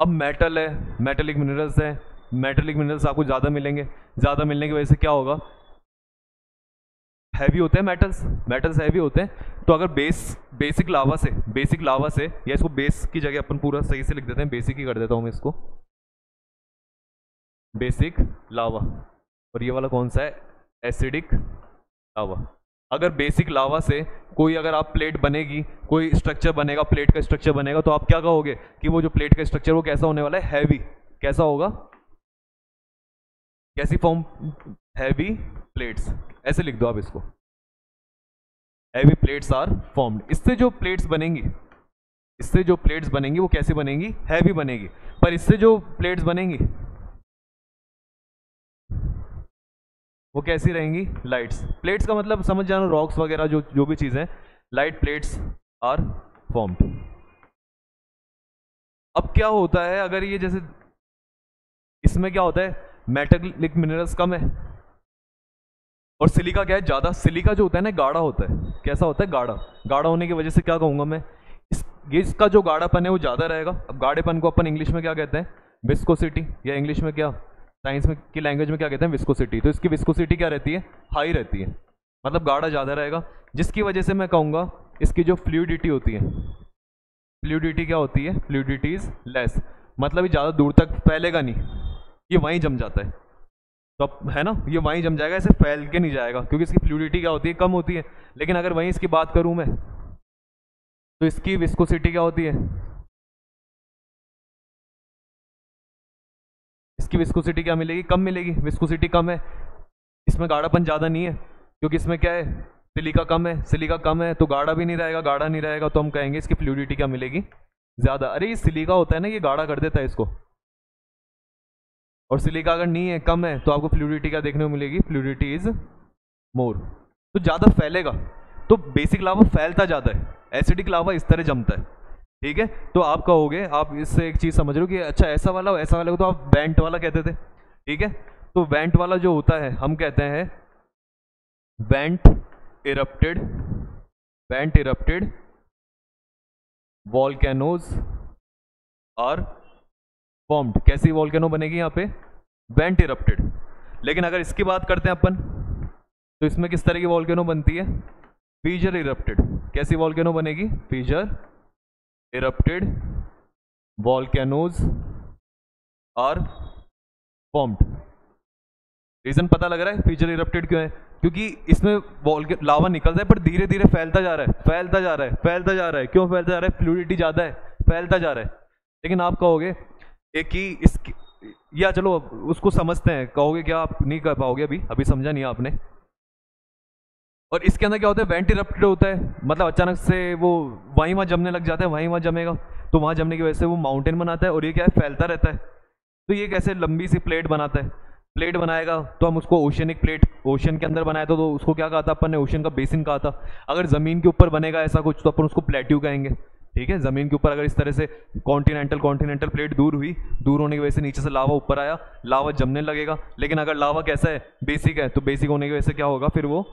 अब मेटल है, मेटेलिक मिनरल्स है, मेटेलिक मिनरल्स आपको ज़्यादा मिलेंगे। ज़्यादा मिलने की वजह से क्या होगा? हैवी होते हैं मेटल्स, मेटल्स हैवी होते हैं। तो अगर बेसिक लावा से, या इसको बेस की जगह अपन पूरा सही से लिख देते हैं, बेसिक ही कर देता हूँ मैं इसको, बेसिक लावा। और ये वाला कौन सा है? Acidic lava. अगर बेसिक लावा से कोई, अगर आप प्लेट बनेगी, कोई स्ट्रक्चर बनेगा, प्लेट का स्ट्रक्चर बनेगा, तो आप क्या कहोगे कि वो जो प्लेट का स्ट्रक्चर वो कैसा होने वाला है? हैवी। कैसा होगा? कैसी फॉर्म? Heavy plates. ऐसे लिख दो आप इसको, हैवी प्लेट्स आर फॉर्म्ड। इससे जो प्लेट्स बनेंगी वो कैसी बनेंगी? हैवी बनेगी। पर इससे जो प्लेट्स बनेंगी वो कैसी रहेंगी? लाइट्स। प्लेट्स का मतलब समझ जाना, रॉक्स वगैरह जो भी चीज़ें, लाइट प्लेट्स आर फॉर्म्ड। अब क्या होता है अगर ये, जैसे इसमें क्या होता है? मेटेलिक मिनरल्स कम है और सिलिका क्या है? ज़्यादा। सिलिका जो होता है ना, गाढ़ा होता है। कैसा होता है? गाढ़ा। गाढ़ा होने की वजह से क्या कहूँगा मैं? इसका जो गाढ़ापन है वो ज़्यादा रहेगा। अब गाढ़ेपन को अपन इंग्लिश में क्या कहते हैं? विस्कोसिटी, या इंग्लिश में क्या, साइंस में की लैंग्वेज में क्या कहते हैं? विस्कोसिटी। तो इसकी विस्कोसिटी क्या रहती है? हाई रहती है, मतलब गाढ़ा ज़्यादा रहेगा, जिसकी वजह से मैं कहूँगा इसकी जो फ्लूइडिटी होती है, फ्लूइडिटी क्या होती है? फ्लूइडिटी इज लेस, मतलब ये ज़्यादा दूर तक फैलेगा नहीं, ये वहीं जम जाता है। तो अब है ना, ये वहीं जम जाएगा, ऐसे फैल के नहीं जाएगा, क्योंकि इसकी फ्लूइडिटी क्या होती है, कम होती है। लेकिन अगर वहीं इसकी बात करूं मैं, तो इसकी विस्कोसिटी क्या होती है, इसकी विस्कोसिटी क्या मिलेगी, कम मिलेगी, विस्कोसिटी कम है। इसमें गाढ़ापन ज़्यादा नहीं है, क्योंकि इसमें क्या है, सिलिका कम है, सिलिका कम है तो गाढ़ा भी नहीं रहेगा, गाढ़ा नहीं रहेगा तो हम कहेंगे इसकी फ्लूइडिटी क्या मिलेगी, ज़्यादा। अरे ये सिलिका होता है ना, ये गाढ़ा कर देता है इसको, और सिलिका अगर नहीं है, कम है, तो आपको फ्लूइडिटी क्या देखने को मिलेगी, फ्लूइडिटी इज मोर, तो ज़्यादा फैलेगा। तो बेसिक लावा फैलता ज़्यादा है, एसिडिक लावा इस तरह जमता है, ठीक है। तो आप कहोगे, आप इससे एक चीज़ समझ रहे हो कि अच्छा ऐसा वाला ऐसा वाला को तो आप वेंट वाला कहते थे, ठीक है। तो वेंट वाला जो होता है हम कहते हैं went erupted, went erupted volcanoes और फॉर्म्ड। कैसी वॉल्केनो बनेगी यहाँ पे, वेंट इरप्टेड। लेकिन अगर इसकी बात करते हैं अपन, तो इसमें किस तरह की वॉल्केनो बनती है, फीजर इरप्टेड। कैसी वॉल्केनो बनेगी, फीजर इरप्टेड वॉल्केनोज और फॉर्म्ड। रीजन पता लग रहा है फीचर इरप्टेड क्यों है, क्योंकि इसमें लावा निकलता है पर धीरे धीरे फैलता जा रहा है, फैलता जा रहा है, फैलता जा रहा है। क्यों फैलता जा रहा है, फ्लूइडिटी ज़्यादा है, फैलता जा रहा है। लेकिन आप कहोगे एक ही इसकी, या चलो उसको समझते हैं, कहोगे क्या आप नहीं कर पाओगे, अभी समझा नहीं आपने। और इसके अंदर क्या होता है, वेंट इरप्टेड होता है, मतलब अचानक से वो वहीं वहाँ जमने लग जाता है, वहीं वहाँ जमेगा, तो वहाँ जमने की वजह से वो माउंटेन बनाता है, और ये क्या है, फैलता रहता है। तो ये कैसे लंबी सी प्लेट बनाता है, प्लेट बनाएगा तो हम उसको ओशनिक प्लेट, ओशन के अंदर बनाया तो उसको क्या कहा था अपन ने, ओशन का बेसिन कहा था। अगर ज़मीन के ऊपर बनेगा ऐसा कुछ तो अपन उसको प्लेट्यू कहेंगे, ठीक है। ज़मीन के ऊपर अगर इस तरह से कॉन्टिनेंटल प्लेट दूर हुई, दूर होने की वजह से नीचे से लावा ऊपर आया, लावा जमने लगेगा। लेकिन अगर लावा कैसा है, बेसिक है, तो बेसिक होने की वजह से क्या होगा, फिर वो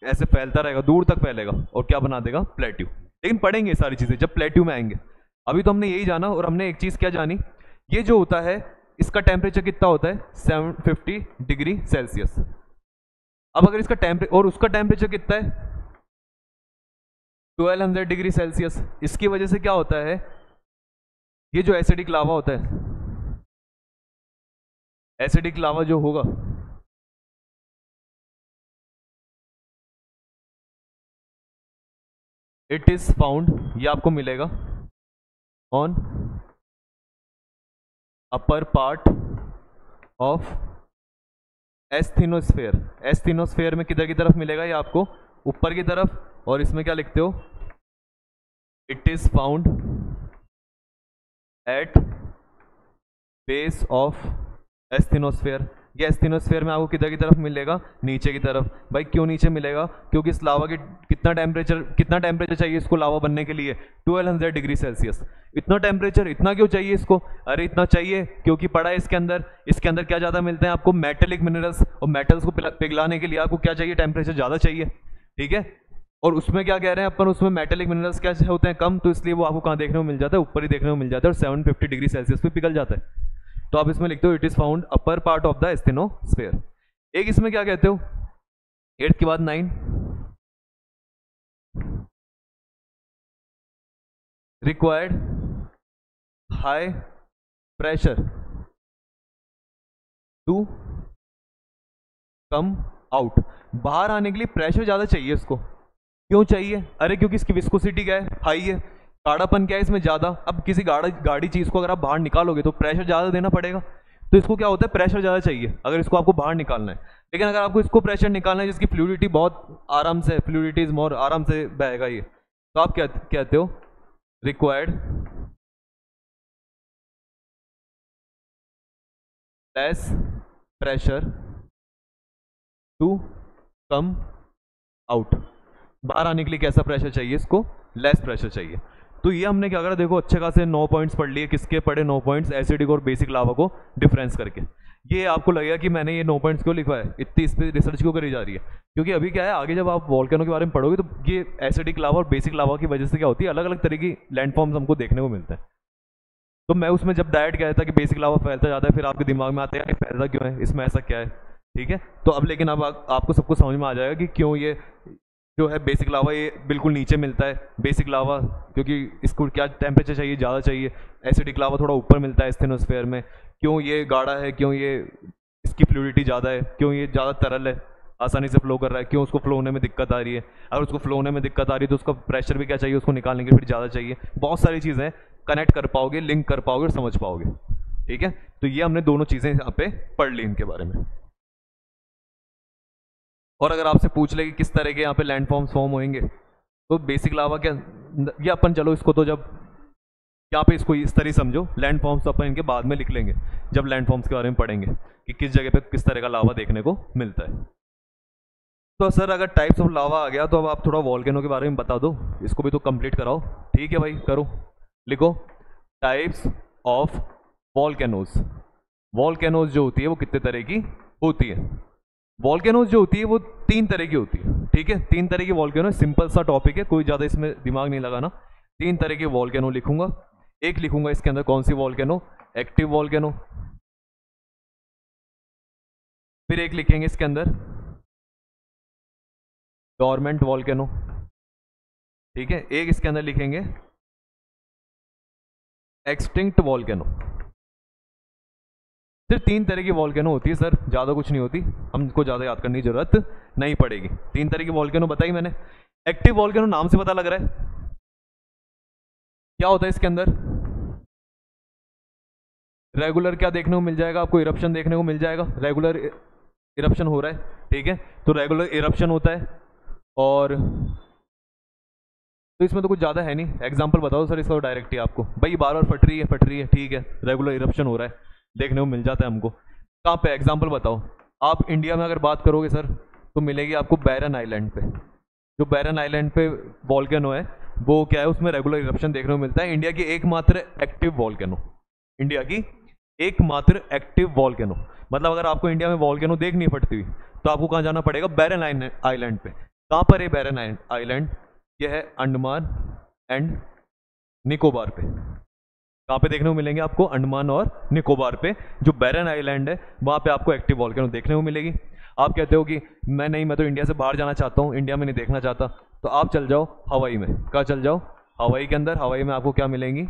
ऐसे फैलता रहेगा, दूर तक फैलेगा और क्या बना देगा, प्लेट्यू। लेकिन पढ़ेंगे ये सारी चीज़ें जब प्लेट्यू में आएंगे। अभी तो हमने यही जाना, और हमने एक चीज़ क्या जानी, ये जो होता है इसका टेम्परेचर कितना होता है, 750 डिग्री सेल्सियस। अब अगर इसका टेम्परेचर और उसका टेम्परेचर कितना है, 1200 डिग्री सेल्सियस। इसकी वजह से क्या होता है, ये जो एसिडिक लावा होता है, एसिडिक लावा जो होगा, इट इज फाउंड, ये आपको मिलेगा on upper part of asthenosphere. Asthenosphere में किधर की तरफ मिलेगा, ये आपको ऊपर की तरफ। और इसमें क्या लिखते हो, it is found at base of asthenosphere. ये एस्थेनोस्फेयर में आपको किधर की तरफ मिलेगा, नीचे की तरफ। भाई क्यों नीचे मिलेगा, क्योंकि इस लावा की कितना टेम्परेचर चाहिए इसको लावा बनने के लिए, 1200 डिग्री सेल्सियस। इतना टेम्परेचर, इतना क्यों चाहिए इसको, अरे इतना चाहिए क्योंकि पड़ा है इसके अंदर क्या ज़्यादा मिलते हैं आपको, मेटेलिक मिनरल्स। और मेटल्स को पिघलाने के लिए आपको क्या चाहिए, टेम्परेचर ज़्यादा चाहिए, ठीक है। और उसमें क्या कह रहे हैं अपन, उसमें मेटेलिक मिनरल्स क्या होते हैं, कम, तो इसलिए वो आपको कहाँ देखने को मिल जाता है, ऊपर ही देखने को मिल जाता है, और 750 डिग्री सेल्सियस पे पिघल जाता है। तो आप इसमें लिखते हो it is found upper part of the asthenosphere. एक इसमें क्या कहते हो, 8 के बाद 9, required high pressure to come out. बाहर आने के लिए प्रेशर ज़्यादा चाहिए इसको। क्यों चाहिए, अरे क्योंकि इसकी विस्कोसिटी क्या है, हाई है, गाढ़ापन क्या है इसमें ज़्यादा। अब किसी गाढ़ी चीज़ को अगर आप बाहर निकालोगे तो प्रेशर ज़्यादा देना पड़ेगा, तो इसको क्या होता है, प्रेशर ज़्यादा चाहिए अगर इसको आपको बाहर निकालना है। लेकिन अगर आपको इसको प्रेशर निकालना है जिसकी फ्लूइडिटी बहुत आराम से, फ्लूइडिटी इज मोर, आराम से बहेगा ये, तो आप क्या कहते हो, required less pressure to come out. बाहर आने के लिए कैसा प्रेशर चाहिए इसको, लेस प्रेशर चाहिए। तो ये हमने क्या करा, देखो अच्छे खासे 9 पॉइंट्स पढ़ लिए। किसके पढ़े, 9 पॉइंट्स एसिडिक और बेसिक लावा को डिफरेंस करके। ये आपको लगेगा कि मैंने ये 9 पॉइंट्स क्यों लिखा है, इतनी इस पर रिसर्च क्यों करी जा रही है, क्योंकि अभी क्या है, आगे जब आप वॉल्केनो के बारे में पढ़ोगे तो ये एसिडिक लावा और बेसिक लावा की वजह से क्या होती है, अलग अलग तरह की लैंडफॉर्म्स हमको देखने को मिलते हैं। तो मैं उसमें जब डायरेक्ट कह था कि बेसिक लावा फैलता जाता है, फिर आपके दिमाग में आता है फैलता क्यों है, इसमें ऐसा क्या है, ठीक है। तो अब लेकिन अब आपको सबको समझ में आ जाएगा कि क्यों ये जो है बेसिक लावा ये बिल्कुल नीचे मिलता है। बेसिक लावा क्योंकि इसको क्या टेम्परेचर चाहिए, ज़्यादा चाहिए। एसिडिक लावा थोड़ा ऊपर मिलता है एस्थेनोस्फेयर में। क्यों ये गाढ़ा है, क्यों ये उसकी फ्लूइडिटी ज़्यादा है, क्यों ये ज़्यादा तरल है, आसानी से फ्लो कर रहा है, क्यों उसको फ्लो होने में दिक्कत आ रही है, अगर उसको फ्लो होने में दिक्कत आ रही है तो उसका प्रेशर भी क्या चाहिए, उसको निकालने के लिए फिर ज़्यादा चाहिए। बहुत सारी चीज़ें कनेक्ट कर पाओगे, लिंक कर पाओगे और समझ पाओगे। ठीक है, तो ये हमने दोनों चीज़ें यहाँ पे पढ़ ली इनके बारे में। और अगर आपसे पूछ ले कि किस तरह के यहाँ पे लैंडफॉर्म्स फॉर्म होंगे, तो बेसिक लावा क्या, ये अपन चलो इसको तो जब यहाँ पे इसको इस तरह समझो, लैंडफॉर्म्स तो अपन इनके बाद में लिख लेंगे जब लैंडफॉर्म्स के बारे में पढ़ेंगे कि किस जगह पे किस तरह का लावा देखने को मिलता है। तो सर अगर टाइप्स ऑफ लावा आ गया तो अब आप थोड़ा वॉल्केनो के बारे में बता दो, इसको भी तो कंप्लीट कराओ। ठीक है भाई, करो, लिखो टाइप्स ऑफ वॉल्केनोज। वॉल्केनोज जो होती है वो कितने तरह की होती है? वॉल्केनोज जो होती है वो 3 तरह की होती है। ठीक है, 3 तरह की वॉल्केनो, सिंपल सा टॉपिक है, कोई ज़्यादा इसमें दिमाग नहीं लगाना। 3 तरह की वॉल्केनो लिखूंगा। एक लिखूंगा इसके अंदर कौन सी वॉल्केनो, एक्टिव वॉल्केनो। फिर एक लिखेंगे इसके अंदर डोरमेंट वॉल्केनो। ठीक है, एक इसके अंदर लिखेंगे एक्सटिंक्ट वॉल्केनो। सिर्फ 3 तरह की वॉल्केनो होती है सर, ज़्यादा कुछ नहीं होती, हमको ज़्यादा याद करने की जरूरत नहीं पड़ेगी। 3 तरह की वॉल्केनो बताई मैंने। एक्टिव वॉल्केनो नाम से पता लग रहा है क्या होता है इसके अंदर, रेगुलर क्या देखने को मिल जाएगा आपको, इरप्शन देखने को मिल जाएगा, रेगुलर इरप्शन हो रहा है। ठीक है, तो रेगुलर इरप्शन होता है, और तो इसमें तो कुछ ज़्यादा है नहीं। एग्जांपल बताओ सर इसका, डायरेक्ट ही आपको भाई बार बार फट रही है, ठीक है, रेगुलर इरप्शन हो रहा है, देखने को मिल जाता है हमको। कहाँ पे एग्जांपल बताओ। आप इंडिया में अगर बात करोगे सर तो मिलेगी आपको बैरन आइलैंड पे। जो बैरन आइलैंड पे वॉल्केनो है वो क्या है, उसमें रेगुलर इरप्शन देखने को मिलता है। इंडिया की एकमात्र एक्टिव वॉल्केनो, इंडिया की एकमात्र एक्टिव वॉल्केनो। मतलब अगर आपको इंडिया में वॉल्केनो देखनी फटती हुई तो आपको कहाँ जाना पड़ेगा, बैरन आइलैंड पे। कहाँ पर है बैरन आइलैंड? यह है अंडमान एंड निकोबार पे। कहाँ पे देखने को मिलेंगे आपको, अंडमान और निकोबार पे। जो बैरन आइलैंड है वहाँ पे आपको एक्टिव वॉल्केनो देखने को मिलेगी। आप कहते हो कि मैं तो इंडिया से बाहर जाना चाहता हूँ, इंडिया में नहीं देखना चाहता, तो आप चल जाओ हवाई में। कहाँ चल जाओ? हवाई के अंदर। हवाई में आपको क्या मिलेंगी,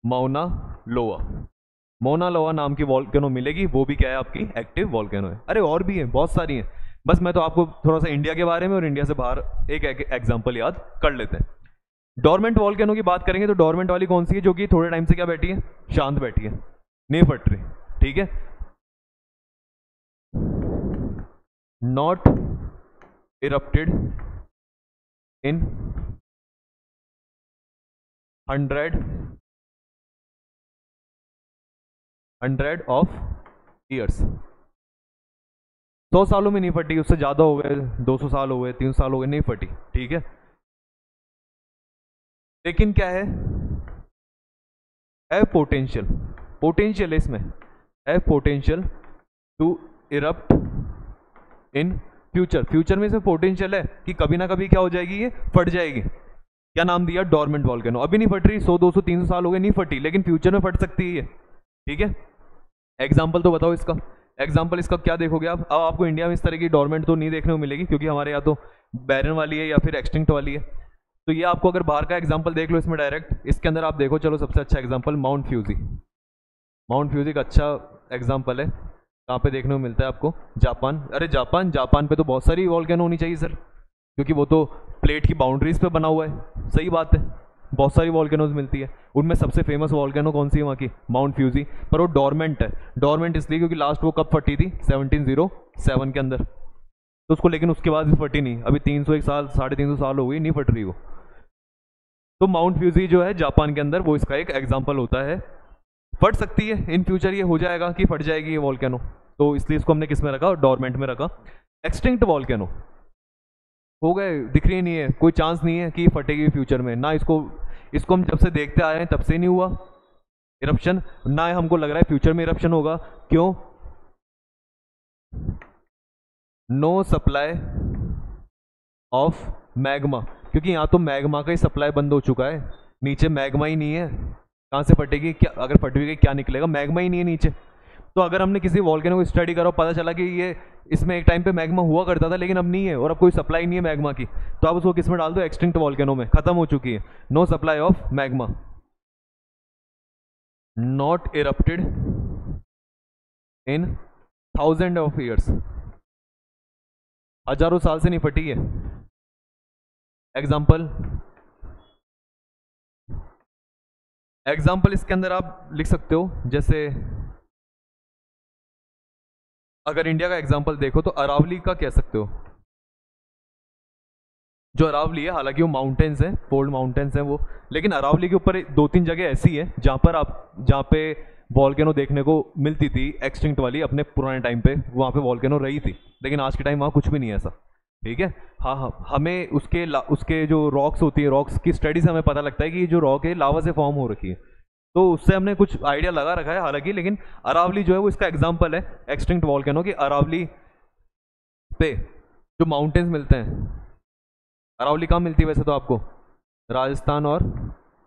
माउना लोआ। माउना लोआ नाम की वॉल्केनो मिलेगी, वो भी क्या है आपकी एक्टिव वॉल्केनो है। अरे और भी है, बहुत सारी हैं, बस मैं तो आपको थोड़ा सा इंडिया के बारे में और इंडिया से बाहर एक एग्जांपल याद कर लेते हैं। डोरमेंट वॉल्केनो की बात करेंगे तो डोरमेंट वाली कौन सी है, जो कि थोड़े टाइम से क्या बैठी है, शांत बैठी है, नहीं फट रही। ठीक है, not erupted in 100 of years. 100 सालों में नहीं फटी, उससे ज्यादा हो गए, 200 साल हो गए, 300 साल हो गए, नहीं फटी। ठीक है, लेकिन क्या है पोटेंशियल, पोटेंशियल है इसमें, है potential to erupt in future. Future में इसमें पोटेंशियल है कि कभी ना कभी क्या हो जाएगी, ये फट जाएगी। क्या नाम दिया, डोरमेंट वॉल्केनो। अभी नहीं फट रही, 100 200 300 साल हो गए, नहीं फटी, लेकिन फ्यूचर में फट सकती है ये। ठीक है, एग्जाम्पल तो बताओ इसका। एग्जाम्पल इसका क्या देखोगे आप? अब आपको इंडिया में इस तरह की डोरमेंट तो नहीं देखने को मिलेगी, क्योंकि हमारे यहाँ तो बैरन वाली है या फिर एक्सटिंक्ट वाली है। तो ये आपको अगर बाहर का एग्जाम्पल देख लो इसमें डायरेक्ट, इसके अंदर आप देखो, चलो सबसे अच्छा example Mount Fuji. Mount Fuji का अच्छा एग्जाम्पल है। कहाँ पे देखने को मिलता है आपको, जापान। अरे जापान पे तो बहुत सारी वॉल्केनो होनी चाहिए सर, क्योंकि वो तो प्लेट की बाउंड्रीज पे बना हुआ है। सही बात है, बहुत सारी वॉल्केनोज मिलती है। उनमें सबसे फेमस वॉल्केनो कौन सी है वहाँ की, माउंट फ्यूजी। पर वो डोरमेंट है। डोरमेंट इसलिए क्योंकि लास्ट वो कब फटी थी, 1707 के अंदर, तो उसको, लेकिन उसके बाद भी फटी नहीं। अभी 301 साल 350 साल हो गई, नहीं फट रही वो। तो माउंट फ्यूजी जो है जापान के अंदर, वो इसका एक एग्जाम्पल होता है। फट सकती है इन फ्यूचर, ये हो जाएगा कि फट जाएगी ये वॉल्केनो, तो इसलिए इसको हमने किस में रखा, डोरमेंट में रखा। एक्सटिंक्ट वॉल्केनो हो गए, दिख रही नहीं है, कोई चांस नहीं है कि फटेगी फ्यूचर में ना। इसको हम जब से देखते आए हैं तब से नहीं हुआ इरप्शन, ना हमको लग रहा है फ्यूचर में इरप्शन होगा। क्यों? नो सप्लाई ऑफ मैग्मा, क्योंकि यहाँ तो मैग्मा का ही सप्लाई बंद हो चुका है, नीचे मैग्मा ही नहीं है। कहाँ से फटेगी, क्या अगर फट भी गई क्या निकलेगा, मैग्मा ही नहीं है नीचे। तो अगर हमने किसी वॉल्केनो को स्टडी करा, पता चला कि ये इसमें एक टाइम पे मैग्मा हुआ करता था लेकिन अब नहीं है, और अब कोई सप्लाई नहीं है मैग्मा की, तो आप उसको किस में डाल दो, एक्सटिंक्ट वॉल्केनो में, खत्म हो चुकी है। No supply of magma, not erupted in thousand of years, हजारों साल से नहीं फटी है। एग्जाम्पल, एग्जाम्पल इसके अंदर आप लिख सकते हो, जैसे अगर इंडिया का एग्जाम्पल देखो तो अरावली का कह सकते हो। जो अरावली है, हालांकि वो माउंटेन्स हैं, फोल्ड माउंटेन्स हैं वो, लेकिन अरावली के ऊपर दो तीन जगह ऐसी है जहाँ पे वॉल्केनो देखने को मिलती थी, एक्सटिंक्ट वाली, अपने पुराने टाइम पे वहाँ पे वॉल्केनो रही थी, लेकिन आज के टाइम वहाँ कुछ भी नहीं है ऐसा। ठीक है, हाँ हाँ, हमें उसके जो रॉक्स होती है, रॉक्स की स्टडी से हमें पता लगता है कि ये जो रॉक है लावा से फॉर्म हो रखी है, तो उससे हमने कुछ आइडिया लगा रखा है हालांकि। लेकिन अरावली जो है वो इसका एग्जाम्पल है एक्सटिंक्ट वॉल्केनो की। अरावली पे जो माउंटेन्स मिलते हैं, अरावली कहाँ मिलती है वैसे तो आपको? राजस्थान और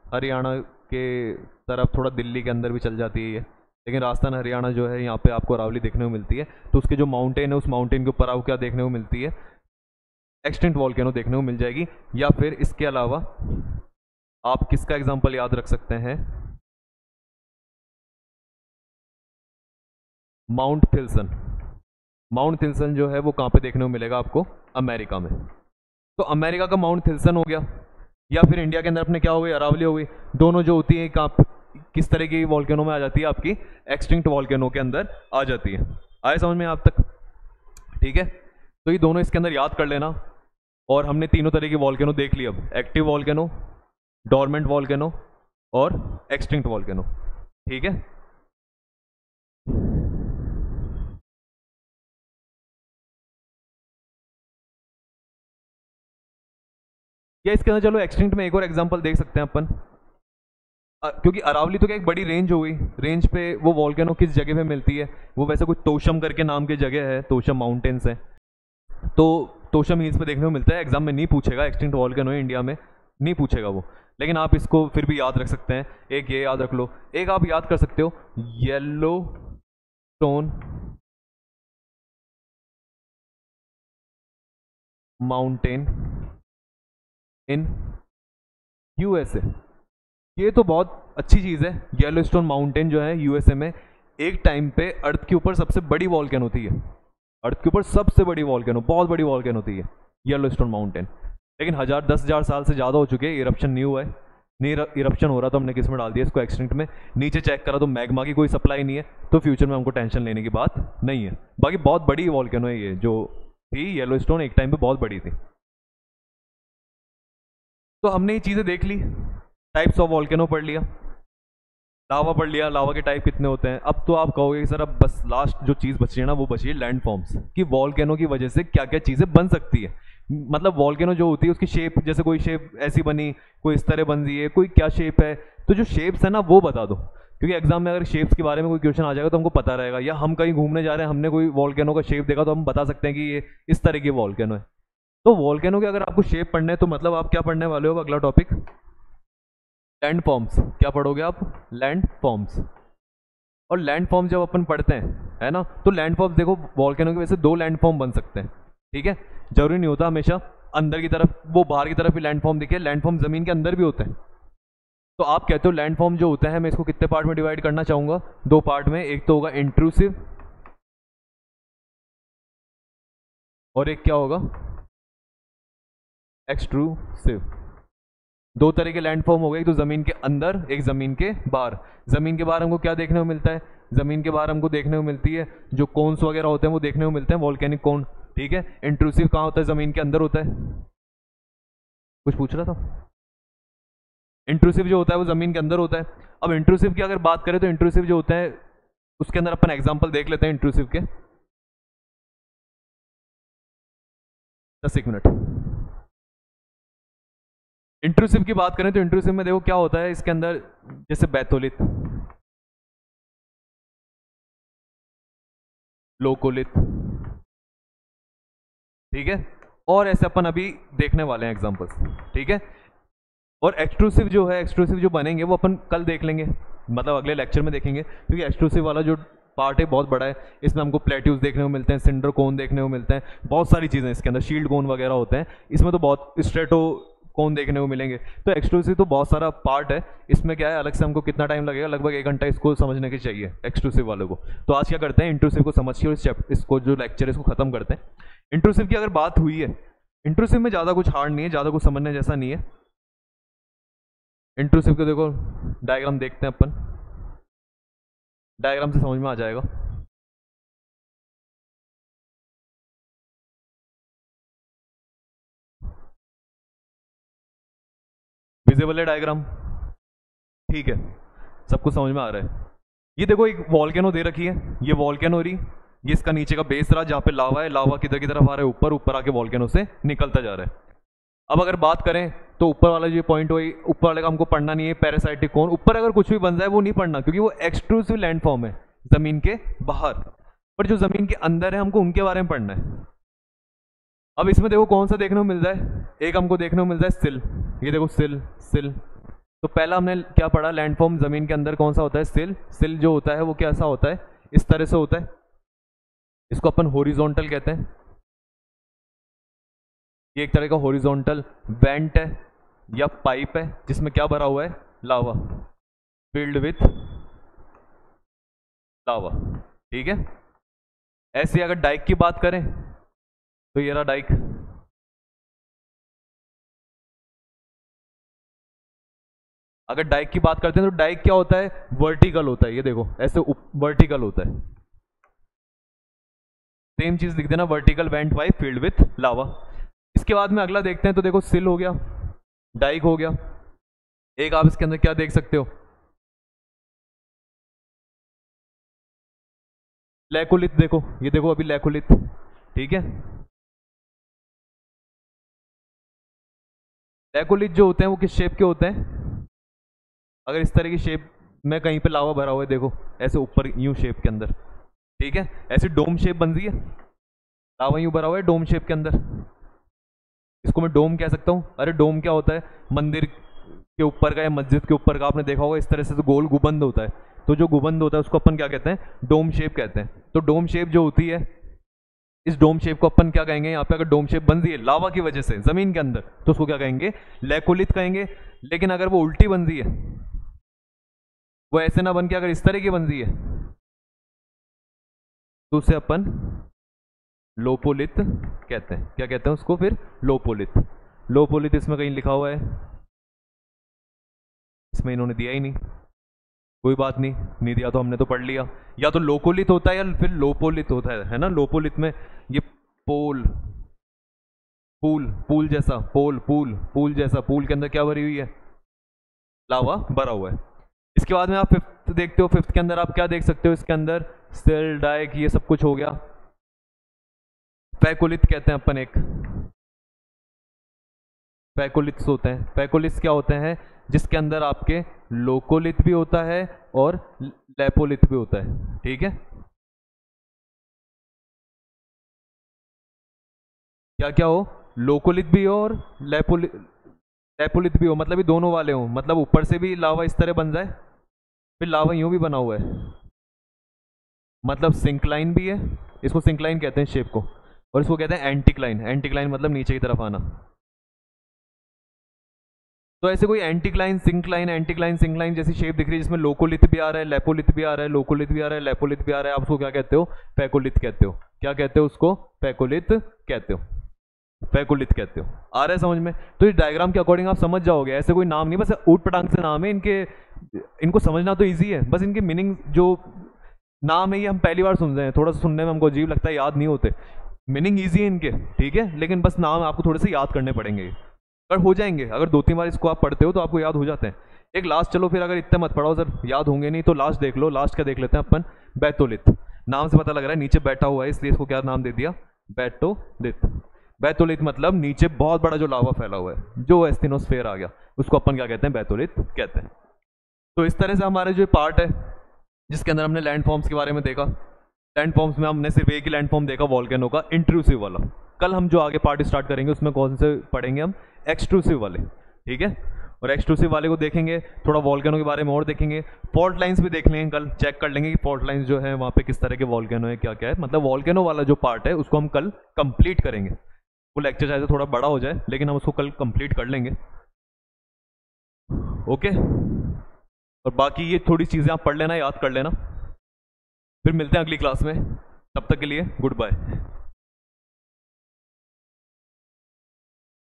हरियाणा के तरफ, थोड़ा दिल्ली के अंदर भी चल जाती है ये, लेकिन राजस्थान हरियाणा जो है यहाँ पे आपको अरावली देखने को मिलती है। तो उसके जो माउंटेन है, उस माउंटेन के ऊपर आपको क्या देखने को मिलती है? एक्सटिंक्ट वॉल्केनो देखने को मिल जाएगी। या फिर इसके अलावा आप किसका एग्जाम्पल याद रख सकते हैं? माउंट थिल्सन। माउंट थिल्सन जो है वो कहाँ पे देखने को मिलेगा आपको? अमेरिका में। तो अमेरिका का माउंट थिल्सन हो गया, या फिर इंडिया के अंदर अपने क्या हो गई? अरावली हो गई। दोनों जो होती है कहाँ, किस तरह की वॉल्केनो में आ जाती है? आपकी एक्सटिंक्ट वॉल्केनो के अंदर आ जाती है। आए समझ में आप तक? ठीक है, तो ये दोनों इसके अंदर याद कर लेना। और हमने तीनों तरह की वॉल्केनो देख ली अब, एक्टिव वॉल्केनो, डोरमेंट वॉल्केनो और एक्सटिंक्ट वॉल्केनो। ठीक है, या इसके अंदर चलो एक्सटिंक्ट में एक और एग्जांपल देख सकते हैं अपन। क्योंकि अरावली तो क्या एक बड़ी रेंज हो गई, रेंज पे वो वॉल्केनो किस जगह पे मिलती है? वो वैसे कुछ तोशम करके नाम की जगह है, तोशम माउंटेन्स है, तो तोशम हिल्स पे देखने को मिलता है। एग्जाम में नहीं पूछेगा एक्सटिंक्ट वॉल्केनो है इंडिया में, नहीं पूछेगा वो, लेकिन आप इसको फिर भी याद रख सकते हैं। एक ये याद रख लो, एक आप याद कर सकते हो yellow stone mountain in USA. ये तो बहुत अच्छी चीज़ है। येलोस्टोन माउंटेन जो है यूएसए में, एक टाइम पे अर्थ के ऊपर सबसे बड़ी वॉल्केनो थी। अर्थ के ऊपर सबसे बड़ी वॉल्केनो, बहुत बड़ी वॉल्केनो थी ये येलोस्टोन माउंटेन। लेकिन 10,000 साल से ज़्यादा हो चुके हैं, इरप्शन नहीं हुआ है। नहीं इरप्शन हो रहा तो हमने किस में डाल दिया इसको? एक्सटिंक्ट में। नीचे चेक करा तो मैग्मा की कोई सप्लाई नहीं है, तो फ्यूचर में हमको टेंशन लेने की बात नहीं है। बाकी बहुत बड़ी वॉल्केनो है ये जो थी, येलोस्टोन एक टाइम पे बहुत बड़ी थी। तो हमने ये चीज़ें देख ली, टाइप्स ऑफ वॉल्केनो पढ़ लिया, लावा पढ़ लिया, लावा के टाइप कितने होते हैं। अब तो आप कहोगे कि सर अब बस लास्ट जो चीज़ बची है ना वो बची है लैंड फॉर्म्स, कि वॉल्केनो की वजह से क्या क्या चीज़ें बन सकती है। मतलब वॉल्केनो जो होती है उसकी शेप, जैसे कोई शेप ऐसी बनी, कोई इस तरह बन रही है, कोई क्या शेप है, तो जो शेप्स है ना वो बता दो। क्योंकि एग्जाम में अगर शेप्स के बारे में कोई क्वेश्चन आ जाएगा तो हमको पता रहेगा, या हम कहीं घूमने जा रहे हैं, हमने कोई वॉल्केनो का शेप देखा तो हम बता सकते हैं कि ये इस तरह की वॉल्केनो है। तो वॉल्केनो के अगर आपको शेप पढ़ने हैं तो मतलब आप क्या पढ़ने वाले हो? अगला टॉपिक लैंड फॉर्म्स। क्या पढ़ोगे आप? Land forms. और लैंड फॉर्म जब अपन पढ़ते हैं, है ना, तो लैंड फॉर्म्स देखो, वॉल्केनो की वजह से दो लैंड फॉर्म बन सकते हैं। ठीक है, जरूरी नहीं होता हमेशा अंदर की तरफ, वो बाहर की तरफ ही लैंड फॉर्म दिखे, लैंड फॉर्म जमीन के अंदर भी होते हैं। तो आप कहते हो लैंड फॉर्म जो होता है, मैं इसको कितने पार्ट में डिवाइड करना चाहूंगा? दो पार्ट में। एक तो होगा इंट्रूसिव और एक क्या होगा? एक्सट्रूसिव। दो तरह के लैंड फॉर्म हो गए, एक तो जमीन के अंदर, एक जमीन के बाहर। जमीन के बाहर हमको क्या देखने को मिलता है? जमीन के बाहर हमको देखने को मिलती है जो कोन्स वगैरह होते हैं, वो देखने को मिलते हैं, वॉल्केनिक कोन। ठीक है, इंट्रूसिव कहाँ होता है? जमीन के अंदर होता है। कुछ पूछ रहा था? इंट्रूसिव जो होता है वो जमीन के अंदर होता है। अब इंट्रूसिव की अगर बात करें तो इंट्रूसिव जो होता है उसके अंदर अपन एग्जाम्पल देख लेते हैं इंट्रूसिव के। 1 मिनट। इंट्रूसिव की बात करें तो इंट्रूसिव में देखो क्या होता है इसके अंदर, जैसे बैथोलिथ, लोकोलिथ, ठीक है, और ऐसे अपन अभी देखने वाले हैं एग्जांपल्स। ठीक है, और एक्सट्रूसिव जो है, एक्सट्रूसिव जो बनेंगे वो अपन कल देख लेंगे, मतलब अगले लेक्चर में देखेंगे, क्योंकि एक्सट्रूसिव वाला जो पार्ट है बहुत बड़ा है। इसमें हमको प्लेट्यूज देखने को मिलते हैं, सिंडर कोन देखने को मिलते हैं, बहुत सारी चीज़ें इसके अंदर, शील्ड कोन वगैरह होते हैं इसमें, तो बहुत स्ट्रेटो कौन देखने को मिलेंगे। तो एक्सक्लूसिव तो बहुत सारा पार्ट है, इसमें क्या है अलग से हमको कितना टाइम लगेगा, लगभग 1 घंटा इसको समझने के चाहिए एक्सक्लूसिव वालों को। तो आज क्या करते हैं, इंट्रूसिव को समझ के इसको जो लेक्चर है इसको खत्म करते हैं। इंट्रूसिव की अगर बात हुई है, इंट्रूसिव में ज़्यादा कुछ हार्ड नहीं है, ज़्यादा कुछ समझने जैसा नहीं है। इंट्रूसिव को देखो डायग्राम देखते हैं अपन, डायग्राम से समझ में आ जाएगा। विजिबल है डायग्राम, ठीक है, सबको समझ में आ रहा है। ये देखो एक वॉल्केनो दे रखी है, ये वॉल्केनो रही, ये इसका नीचे का बेस रहा जहाँ पे लावा है, लावा किधर की तरफ आ रहा है, ऊपर, ऊपर आके वॉल्केनो से निकलता जा रहा है। अब अगर बात करें तो ऊपर वाला जो पॉइंट हुई, ऊपर वाले का हमको पढ़ना नहीं है, पैरासाइटिक कोन, ऊपर अगर कुछ भी बन जाए वो नहीं पढ़ना, क्योंकि वो एक्सक्लूसिव लैंडफॉर्म है जमीन के बाहर, पर जो जमीन के अंदर है हमको उनके बारे में पढ़ना है। अब इसमें देखो कौन सा देखने को मिल रहा है, एक हमको देखने को मिल रहा है सिल, ये देखो सिल, सिल। तो पहला हमने क्या पढ़ा, लैंडफॉर्म जमीन के अंदर कौन सा होता है, सिल। सिल जो होता है वो कैसा होता है, इस तरह से होता है, इसको अपन हॉरिजॉन्टल कहते हैं। ये एक तरह का हॉरिजॉन्टल वेंट है या पाइप है जिसमें क्या भरा हुआ है, लावा, फिल्ड विथ लावा, ठीक है। ऐसे अगर डाइक की बात करें तो ये रहा डाइक, अगर डाइक की बात करते हैं तो डाइक क्या होता है, वर्टिकल होता है, ये देखो ऐसे वर्टिकल होता है। सेम चीज लिख देना, vertical vent pipe filled with lava. इसके बाद में अगला देखते हैं, तो देखो सिल हो गया, डाइक हो गया, एक आप इसके अंदर क्या देख सकते हो, लैकोलिथ, देखो ये देखो अभी लैकोलिथ, ठीक है। लैकोलिथ जो होते हैं वो किस शेप के होते हैं, अगर इस तरह की शेप में कहीं पे लावा भरा हुआ है, देखो ऐसे ऊपर यूं शेप के अंदर, ठीक है, ऐसी डोम शेप बन रही है, लावा यूं भरा हुआ है डोम शेप के अंदर, इसको मैं डोम कह सकता हूँ। अरे डोम क्या होता है, मंदिर के ऊपर का या मस्जिद के ऊपर का, आपने देखा होगा इस तरह से तो गोल गुबंद होता है, तो जो गुबंद होता है उसको अपन क्या कहते हैं, डोम शेप कहते हैं। तो डोम शेप जो होती है, इस डोम शेप को अपन क्या कहेंगे, यहाँ पे अगर डोम शेप बन रही है लावा की वजह से जमीन के अंदर, तो उसको क्या कहेंगे, लैकोलिथ कहेंगे। लेकिन अगर वो उल्टी बन रही है, वो ऐसे ना बन के अगर इस तरह की बन रही है, तो उसे अपन लोपोलिथ कहते हैं। क्या कहते हैं उसको फिर, लोपोलिथ। लोपोलिथ इसमें कहीं लिखा हुआ है, इसमें इन्होंने दिया ही नहीं, कोई बात नहीं, नहीं दिया तो हमने तो पढ़ लिया। या तो लोकोलिथ होता है या फिर लोपोलिथ होता है ना। लोपोलिथ में ये पोल, पूल, पूल जैसा, पोल, पूल, पूल जैसा, पूल के अंदर क्या भरी हुई है, लावा भरा हुआ है। इसके बाद में आप फिफ्थ देखते हो, फिफ्थ के अंदर आप क्या देख सकते हो, इसके अंदर सेल, डाइक, ये सब कुछ हो गया। पैकोलिथ कहते हैं अपन, एक पैकोलिथ्स होते हैं। पैकोलिथ्स क्या होते हैं, जिसके अंदर आपके लोकोलिथ भी होता है और लैपोलिथ भी होता है, ठीक है। क्या क्या हो, लोकोलिथ भी हो और लैपोलिथ भी हो, मतलब ये दोनों वाले हो, मतलब ऊपर से भी लावा इस तरह बन जाए, फिर लावा यूं भी बना हुआ है, मतलब सिंक्लाइन भी है, इसको सिंक्लाइन कहते हैं शेप को, और इसको कहते हैं एंटीक्लाइन। एंटीक्लाइन मतलब नीचे की तरफ आना। तो ऐसे कोई एंटीक्लाइन, सिंक्लाइन, एंटीक्लाइन, सिंक्लाइन जैसी शेप दिख रही है जिसमें लोकोलिथ भी आ रहा है, लैपोलिथ भी आ रहा है, लोकोलिथ भी आ रहा है, लैपोलिथ भी आ रहा है, आप उसको क्या कहते हो, पैकोलिथ कहते हो। क्या कहते हो उसको, पैकोलिथ कहते हो, पैकोलिथ कहते हो। आ रहा है समझ में। तो इस डायग्राम के अकॉर्डिंग आप समझ जाओगे, ऐसे कोई नाम नहीं, बस ऊट पटांग से नाम है इनके, इनको समझना तो ईजी है, बस इनके मीनिंग जो नाम है ये हम पहली बार सुन रहे हैं, थोड़ा सा सुनने में हमको अजीब लगता है, याद नहीं होते। मीनिंग ईजी है इनके, ठीक है, लेकिन बस नाम आपको थोड़े से याद करने पड़ेंगे, पर हो जाएंगे, अगर 2-3 बार इसको आप पढ़ते हो तो आपको याद हो जाते हैं। एक लास्ट, चलो फिर अगर इतने मत पढ़ाओ सर याद होंगे नहीं, तो लास्ट देख लो। लास्ट क्या देख लेते हैं अपन, बैतोलिथ। नाम से पता लग रहा है नीचे बैठा हुआ है, इसलिए इसको क्या नाम दे दिया, बैटोलिथ। बैतोलिथ मतलब नीचे बहुत बड़ा जो लावा फैला हुआ है, जो एस्थिनोस्फेयर आ गया, उसको अपन क्या कहते हैं, बैतोलिथ कहते हैं। तो इस तरह से हमारे जो पार्ट है जिसके अंदर हमने लैंडफॉर्म्स के बारे में देखा। लैंडफॉर्म्स में हमने सिर्फ एक ही लैंडफॉर्म देखा, वॉल्केनो का इंट्रूसिव वाला। कल हम जो आगे पार्ट स्टार्ट करेंगे उसमें कौन से पढ़ेंगे हम, एक्सट्रूसिव वाले, ठीक है। और एक्सट्रूसिव वाले को देखेंगे, थोड़ा वॉल्केनो के बारे में और देखेंगे, फॉल्ट लाइंस भी देख लेंगे, कल चेक कर लेंगे कि फॉल्ट लाइंस जो है वहाँ पे किस तरह के वॉल्केनो है, क्या क्या है, मतलब वॉल्केनो वाला जो पार्ट है उसको हम कल कंप्लीट करेंगे। वो लेक्चर चाहे तो थोड़ा बड़ा हो जाए, लेकिन हम उसको कल कंप्लीट कर लेंगे। ओके, और बाकी ये थोड़ी चीज़ें आप पढ़ लेना, याद कर लेना। फिर मिलते हैं अगली क्लास में, तब तक के लिए गुड बाय।